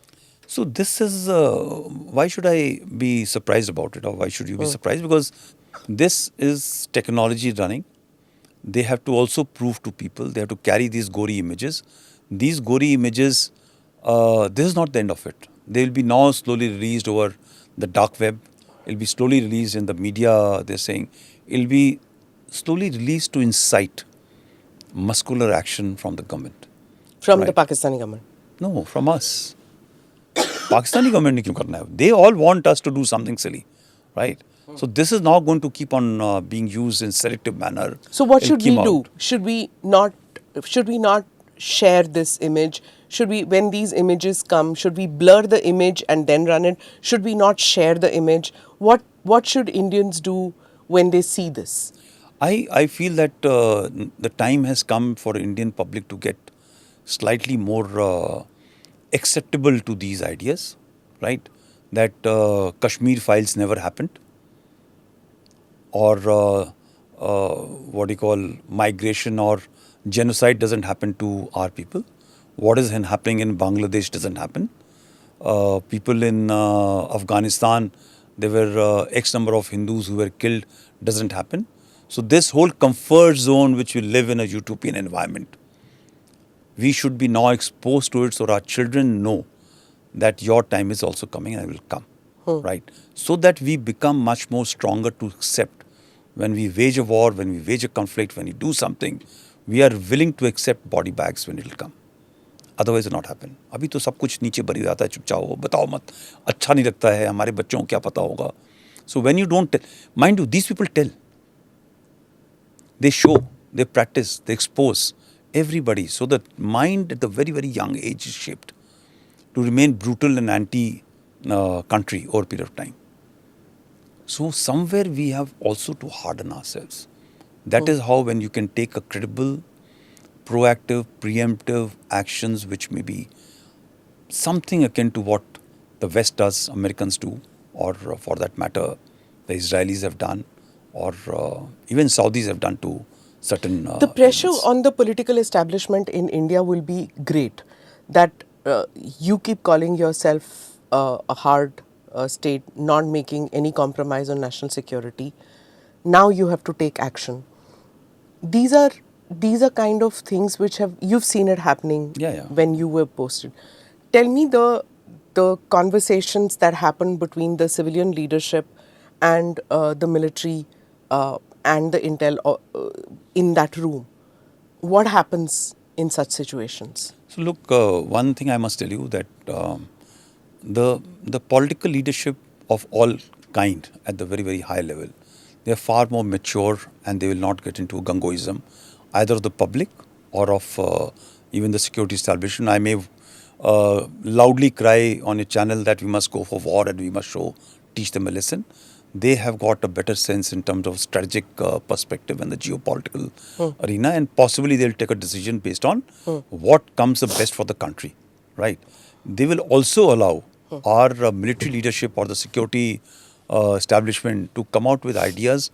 So this is, why should I be surprised about it, or why should you be surprised? Because this is technology running. They have to also prove to people, they have to carry these gory images. These gory images, this is not the end of it. They will be now slowly released over the dark web. It will be slowly released in the media, they're saying. It will be slowly released to incite muscular action from the government. From the Right. Pakistani government. No, from us. Pakistani government ne kyun karna hai? They all want us to do something silly, right? So this is now going to keep on being used in selective manner. So what It'll should we keep do? out. Should we not share this image? Should we, when these images come, should we blur the image and then run it? Should we not share the image? What should Indians do when they see this? I feel that the time has come for Indian public to get slightly more acceptable to these ideas, right? That Kashmir files never happened, or what do you call, migration or genocide doesn't happen to our people. What is happening in Bangladesh doesn't happen. People in Afghanistan, there were X number of Hindus who were killed, doesn't happen. So this whole comfort zone which we live in a utopian environment, we should be now exposed to it so our children know that your time is also coming and it will come, right? So that we become much more stronger to accept when we wage a war, when we wage a conflict, when we do something, we are willing to accept body bags when it will come. Otherwise it will not happen. अभी तो सब कुछ नीचे बरी जाता है, चुप जाओ, बताओ मत, अच्छा नहीं लगता है, हमारे बच्चों को क्या पता होगा. So when you don't tell, mind you, these people tell. They show, they practice, they expose. Everybody. So the mind at the very, very young age is shaped to remain brutal and anti country over a period of time. So somewhere we have also to harden ourselves. That is how when you can take a credible, proactive, preemptive actions which may be something akin to what the West does, Americans do, or for that matter, the Israelis have done, or even Saudis have done to certain The pressure elements. on the political establishment in India will be great. That you keep calling yourself a hard state, not making any compromise on national security. Now you have to take action. These are kind of things which you've seen it happening Yeah, yeah. when you were posted. Tell me the conversations that happen between the civilian leadership and the military and the intel in that room. What happens in such situations? So look, one thing I must tell you that the political leadership of all kind at the very, very high level, they are far more mature and they will not get into gangoism, either of the public or of even the security establishment. I may loudly cry on a channel that we must go for war and we must teach them a lesson. They have got a better sense in terms of strategic perspective and the geopolitical arena, and possibly they'll take a decision based on what comes the best for the country, right? They will also allow our military leadership or the security establishment to come out with ideas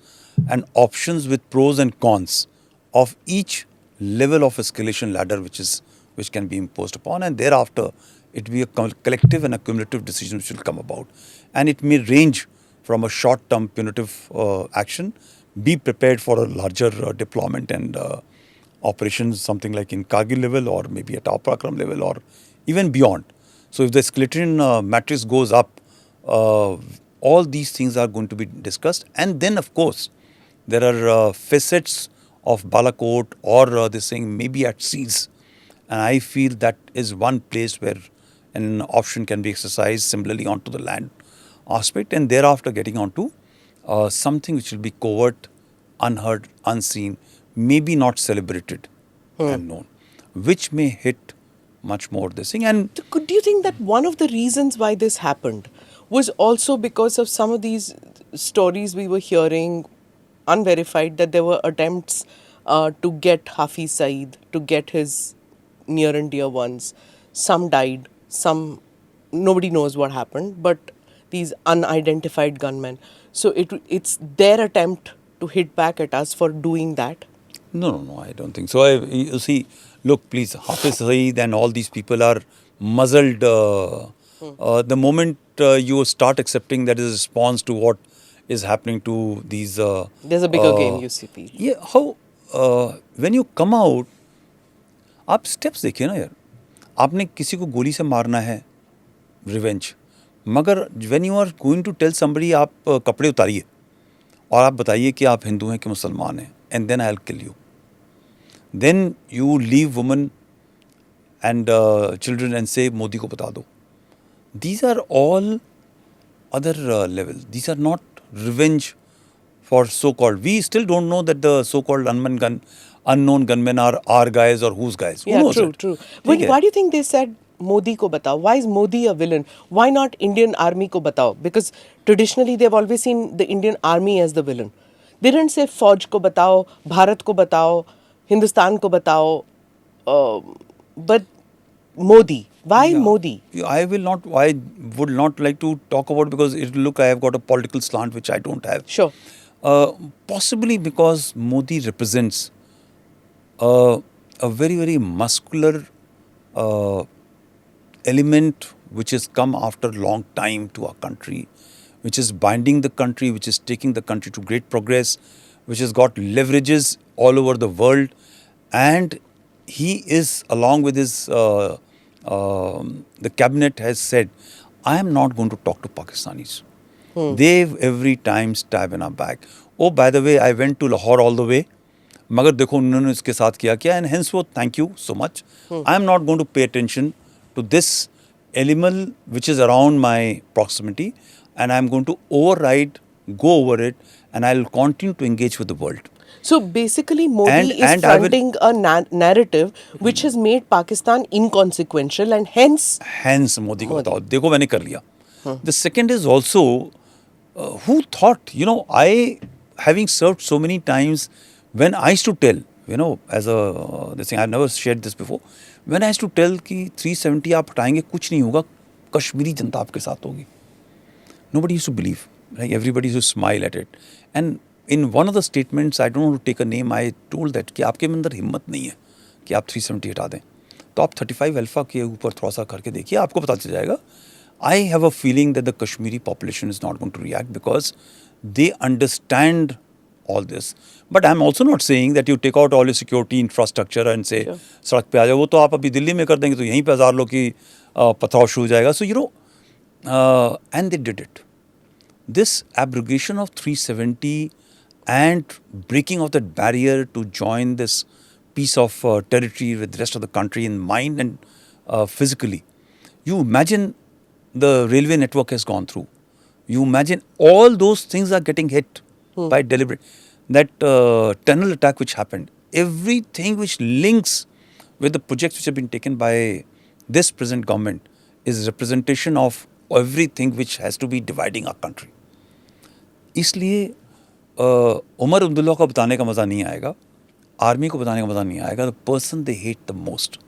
and options with pros and cons of each level of escalation ladder which can be imposed upon, and thereafter it will be a collective and a cumulative decision which will come about, and it may range from a short-term punitive action, be prepared for a larger deployment and operations, something like in Kargil level or maybe at Parakram level or even beyond. So if the escalation matrix goes up, all these things are going to be discussed. And then, of course, there are facets of Balakot or this thing maybe at seas. And I feel that is one place where an option can be exercised similarly onto the land aspect, and thereafter getting onto something which will be covert, unheard, unseen, maybe not celebrated and known, which may hit much more this thing. And Do you think that one of the reasons why this happened was also because of some of these stories we were hearing, unverified, that there were attempts to get Hafiz Saeed, to get his near and dear ones? Some died, some, nobody knows what happened, but these unidentified gunmen. So it's their attempt to hit back at us for doing that. no, I don't think so. You see, look, please, Hafiz Saeed and all these people are muzzled. The moment you start accepting that is a response to what is happening to these. There's a bigger game, you see, Pete. Yeah, how when you come out, आप steps देखिए ना यार. आपने किसी को गोली से मारना है, रिवेंज. मगर when you are going to tell somebody, आप कपड़े उतारिए और आप बताइए कि आप हिंदू हैं कि मुसलमान हैं, and then I will kill you. Then you leave woman and children and say Modi को बता दो. These are all other level. These are not revenge for so-called. We still don't know that the so-called unknown gunmen are our guys or whose guys. Who Yeah, knows true, it? true. ठीक है? Why do you think they said Modi ko batao? Why is Modi a villain? Why not Indian army ko batao? Because traditionally they've always seen the Indian army as the villain. They didn't say Fauj ko batao, Bharat ko batao, Hindustan ko batao, but Modi. Why Yeah. Modi? I would not like to talk about, because it will look I have got a political slant which I don't have. Sure. Possibly because Modi represents a very, very muscular element which has come after a long time to our country, which is binding the country, which is taking the country to great progress, which has got leverages all over the world, and he is, along with his the cabinet has said, I am not going to talk to Pakistanis. They've every time stab in our back. Oh, by the way, I went to Lahore all the way. मगर देखो उन्होंने इसके साथ किया क्या, and henceforth thank you so much. I am not going to pay attention to this element which is around my proximity, and I am going to go over it, and I will continue to engage with the world. So basically, Modi is And I will, fronting a narrative which has made Pakistan inconsequential, and hence hence Modi को Modi. बताओ देखो मैंने कर लिया. The second is also who thought, you know, I having served so many times, when I used to tell, you know, as a this thing I've never shared this before, when I used to tell कि 370 आप हटाएंगे कुछ नहीं होगा, कश्मीरी जनता आपके साथ होगी. Nobody used to believe. Like everybody used to smile at it. And in one of the statements, I don't want to take a name, I told that कि आपके में अंदर हिम्मत नहीं है कि आप 370 हटा दें. तो आप 35 अल्फा के ऊपर थोड़ा सा करके देखिए, आपको पता चल जाएगा. I have a feeling that the Kashmiri population is not going to react because they understand all this. But I'm also not saying that you take out all your security infrastructure and say, Sure. सड़क पे आ जाओ. वो तो आप अभी दिल्ली में कर देंगे तो यहीं पे हज़ार लोग की पथराव शुरू हो जाएगा. So, you know, and they did it. This abrogation of 370 and breaking of that barrier to join this piece of territory with the rest of the country in mind and physically. You imagine the railway network has gone through. You imagine all those things are getting hit by deliberate. That tunnel attack which happened, everything which links with the projects which have been taken by this present government is representation of everything which has to be dividing our country. इसलिए उमर अब्दुल्ला को बताने का मज़ा नहीं आएगा, army को बताने का मज़ा नहीं आएगा. The person they hate the most,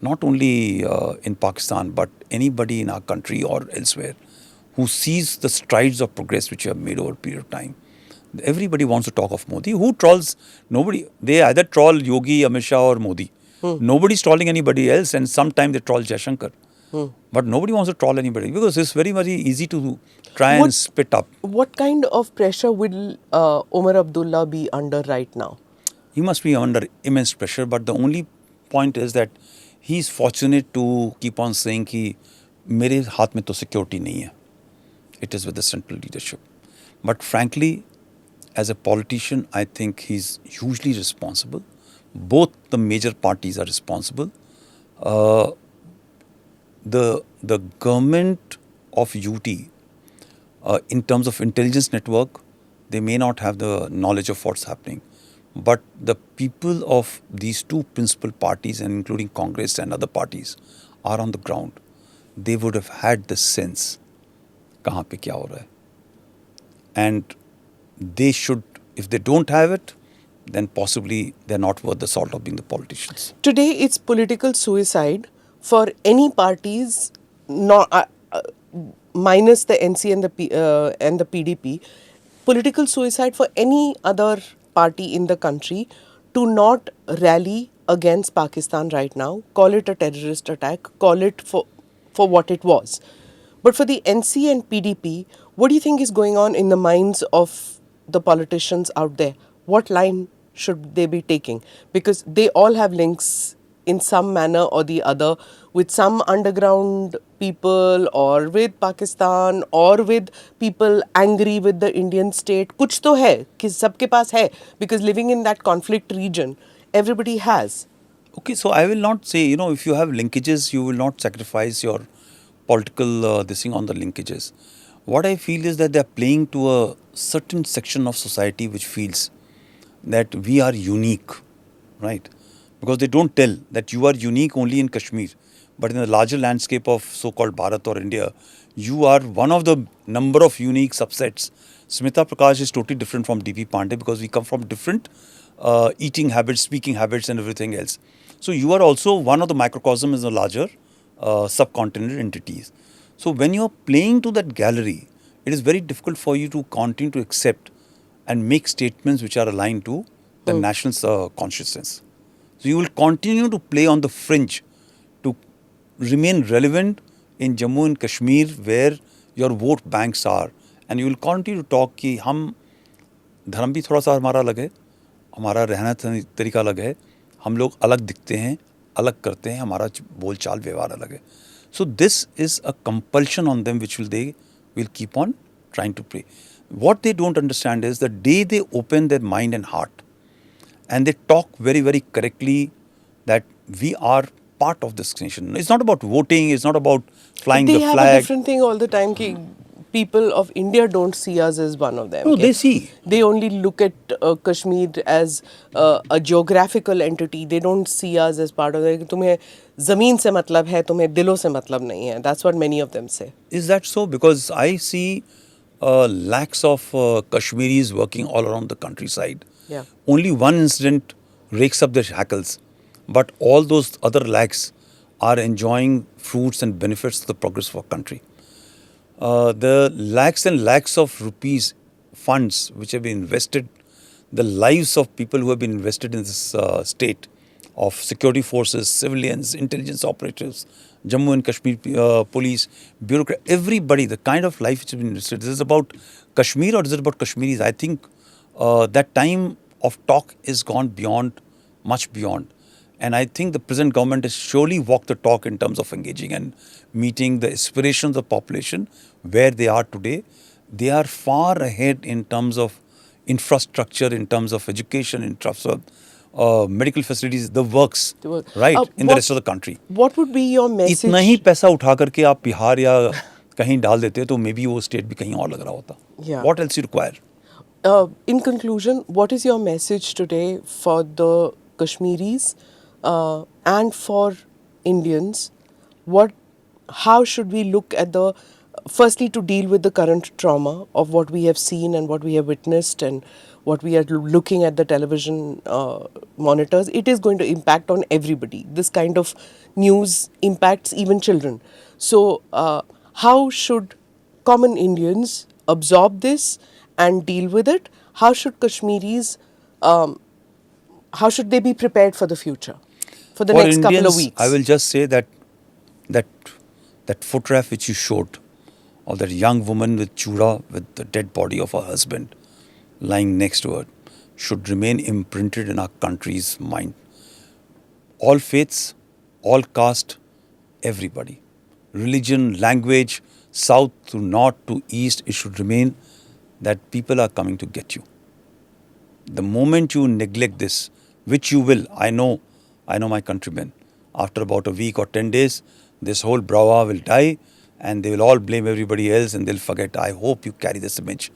not only in Pakistan but anybody in our country or elsewhere who sees the strides of progress which you have made over a period of time. Everybody wants to talk of Modi. Who trolls? Nobody. They either troll Yogi, Amit Shah or Modi. Nobody's trolling anybody else, and sometimes they troll Jaishankar. But nobody wants to troll anybody because it's very, very easy to try and spit up. What kind of pressure will Omar Abdullah be under right now? He must be under immense pressure, but the only point is that he's fortunate to keep on saying कि मेरे हाथ में तो security नहीं है. It is with the central leadership. But frankly, as a politician, I think he's hugely responsible. Both the major parties are responsible. The government of UT, in terms of intelligence network, they may not have the knowledge of what's happening. But the people of these two principal parties, and including Congress and other parties, are on the ground. They would have had the sense, कहाँ पे क्या हो रहा है. And they should, if they don't have it, then possibly they're not worth the salt of being the politicians. Today, it's political suicide for any parties, minus the NC and the PDP. Political suicide for any other party in the country to not rally against Pakistan right now, call it a terrorist attack, call it for what it was. But for the NC and PDP, what do you think is going on in the minds of the politicians out there? What line should they be taking? Because they all have links in some manner or the other with some underground people or with Pakistan or with people angry with the Indian state. कुछ तो है कि सबके पास है, because living in that conflict region, everybody has. Okay, so I will not say, you know, if you have linkages, you will not sacrifice your political this thing on the linkages. What I feel is that they are playing to a certain section of society which feels that we are unique, right? Because they don't tell that you are unique only in Kashmir. But in the larger landscape of so-called Bharat or India, you are one of the number of unique subsets. Smita Prakash is totally different from DP Pandey because we come from different eating habits, speaking habits and everything else. So you are also one of the microcosms in the larger subcontinent entities. So when you are playing to that gallery, it is very difficult for you to continue to accept and make statements which are aligned to the national consciousness. So you will continue to play on the fringe to remain relevant in Jammu and Kashmir where your vote banks are. And you will continue to talk कि हम धर्म भी थोड़ा सा हमारा अलग है, हमारा रहना तरीका अलग है, हम लोग अलग दिखते हैं, अलग करते हैं, हमारा बोलचाल व्यवहार अलग है. So this is a compulsion on them which they will keep on trying to play. What they don't understand is the day they open their mind and heart and they talk very, very correctly that we are part of this nation. It's not about voting, it's not about flying They the have a flag. different thing all the time. Ki people of India don't see us as one of them. No, okay? they see. They only look at Kashmir as a geographical entity. They don't see us as part of it. तुम्हें ज़मीन से मतलब है, तुम्हें दिलों से मतलब नहीं है. That's what many of them say. Is that so? Because I see lakhs of Kashmiris working all around the countryside. Yeah. Only one incident rakes up their shackles, but all those other lakhs are enjoying fruits and benefits of the progress of our country. The lakhs and lakhs of rupees funds which have been invested, the lives of people who have been invested in this state, of security forces, civilians, intelligence operatives, Jammu and Kashmir police, bureaucrat, everybody, the kind of life which has been invested. This is about Kashmir or is it about Kashmiris? I think that time of talk is gone beyond, much beyond. And I think the present government has surely walked the talk in terms of engaging and meeting the aspirations of the population where they are today. They are far ahead in terms of infrastructure, in terms of education, in terms of medical facilities, the works, right, in the rest of the country. What would be your message? इतना ही पैसा उठा करके आप बिहार या कहीं डाल देते तो मे बी वो स्टेट भी कहीं और लग रहा होता. Yeah. What else you require? In conclusion, what is your message today for the Kashmiris and for Indians? How should we look at firstly to deal with the current trauma of what we have seen and what we have witnessed and what we are looking at the television monitors? It is going to impact on everybody. This kind of news impacts even children. So how should common Indians absorb this and deal with it? How should Kashmiris, how should they be prepared for the future, for the next couple of weeks? I will just say that photograph which you showed of that young woman with chura, with the dead body of her husband lying next to her, should remain imprinted in our country's mind. All faiths, all caste, everybody. Religion, language, south to north to east, it should remain that people are coming to get you. The moment you neglect this, which you will, I know my countrymen, after about a week or 10 days, this whole brouhaha will die and they will all blame everybody else and they'll forget. I hope you carry this image.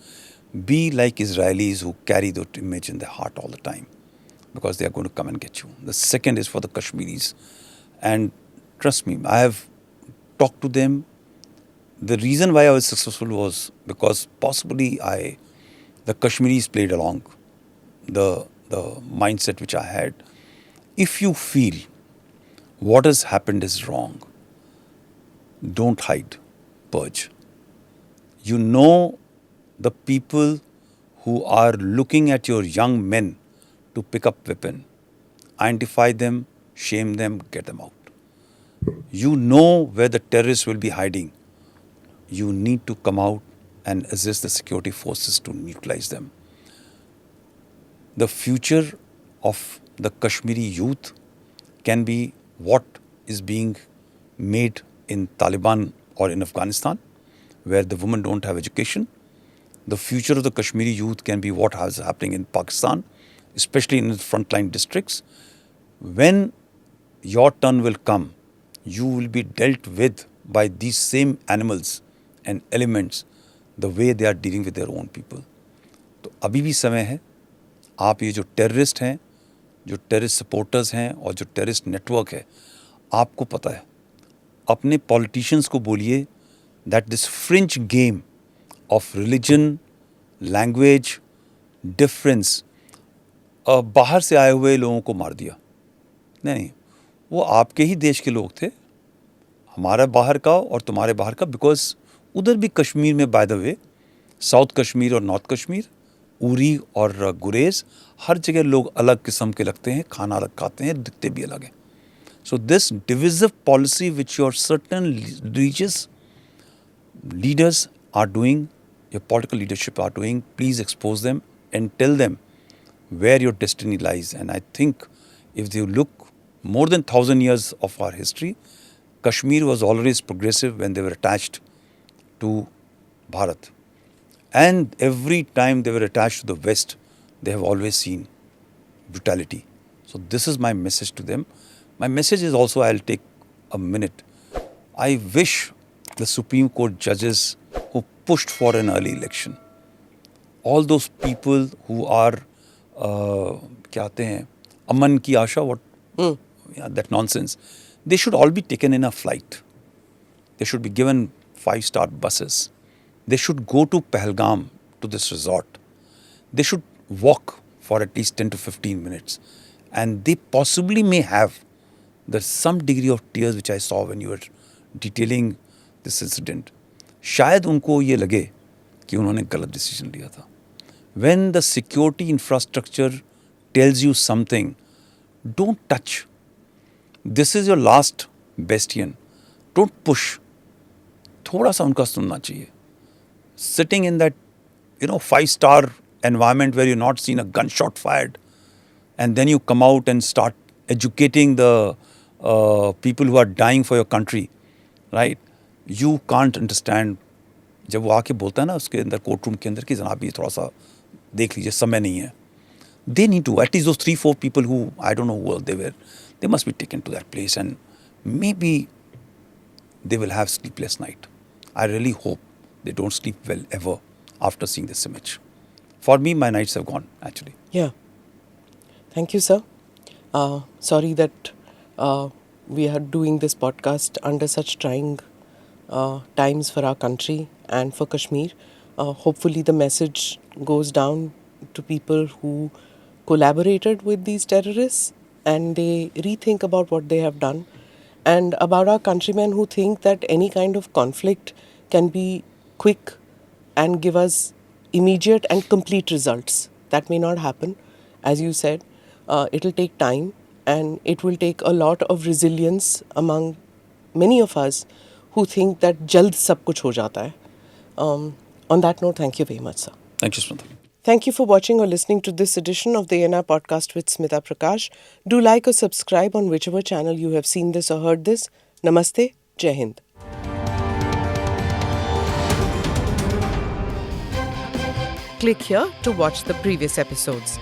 Be like Israelis who carry that image in their heart all the time, because they are going to come and get you. The second is for the Kashmiris. And trust me, I have talked to them. The reason why I was successful was because possibly the Kashmiris played along the mindset which I had. If you feel what has happened is wrong, don't hide, purge. You know the people who are looking at your young men to pick up weapon. Identify them, shame them, get them out. You know where the terrorists will be hiding. You need to come out and assist the security forces to neutralize them. The future of the Kashmiri youth can be what is being made in Taliban or in Afghanistan, where the women don't have education. The future of the Kashmiri youth can be what is happening in Pakistan, especially in the frontline districts. When your turn will come, you will be dealt with by these same animals and elements the way they are dealing with their own people. तो अभी भी समय है. आप ये जो terrorist हैं, जो टेररिस्ट सपोर्टर्स हैं और जो टेररिस्ट नेटवर्क है, आपको पता है. अपने पॉलिटिशियंस को बोलिए that this fringe game of religion, language, difference, बाहर से आए हुए लोगों को मार दिया. नहीं, वो आपके ही देश के लोग थे, हमारा बाहर का और तुम्हारे बाहर का. बिकॉज उधर भी कश्मीर में by the way, south Kashmir और नॉर्थ कश्मीर, उरी और गुरेज, हर जगह लोग अलग किस्म के लगते हैं, खाना अलग खाते हैं, दिखते भी अलग हैं. So this divisive policy which your certain religious leaders are doing, your political leadership are doing, please expose them and tell them where your destiny lies. And I think if you look more than 1,000 years of our history, Kashmir was always progressive when they were attached to Bharat. And every time they were attached to the West, they have always seen brutality. So this is my message to them. My message is also, I'll take a minute. I wish the Supreme Court judges who pushed for an early election. All those people who are क्या आते हैं अमन की आशा, what yeah, that nonsense, they should all be taken in a flight. They should be given 5-star buses. They should go to Pahalgam, to this resort. They should walk for at least 10 to 15 minutes. And they possibly may have some degree of tears which I saw when you were detailing this incident. शायद उनको ये लगे कि उन्होंने गलत decision लिया था. When the security infrastructure tells you something, don't touch. This is your last bastion. Don't push. थोड़ा सा उनका सुनना चाहिए. Sitting in that, 5-star environment where you're not seen a gunshot fired, and then you come out and start educating the people who are dying for your country, right? You can't understand. जब वो आके बोलता है ना उसके अंदर court room के अंदर कि जनाब ये थोड़ा सा देख लीजिए, समय नहीं है. They need to, at least those 3-4 people who, I don't know who they were, they must be taken to that place, and maybe they will have sleepless night. I really hope they don't sleep well ever after seeing this image. For me, my nights have gone, actually. Yeah. Thank you, sir. Sorry that we are doing this podcast under such trying times for our country and for Kashmir. Hopefully the message goes down to people who collaborated with these terrorists and they rethink about what they have done, and about our countrymen who think that any kind of conflict can be quick and give us immediate and complete results. That may not happen. As you said, it'll take time and it will take a lot of resilience among many of us who think that jald sab kuch ho jata hai. On that note, thank you very much, sir. Thank you, Smita. Thank you for watching or listening to this edition of the ANI podcast with Smita Prakash. Do like or subscribe on whichever channel you have seen this or heard this. Namaste. Jai Hind. Click here to watch the previous episodes.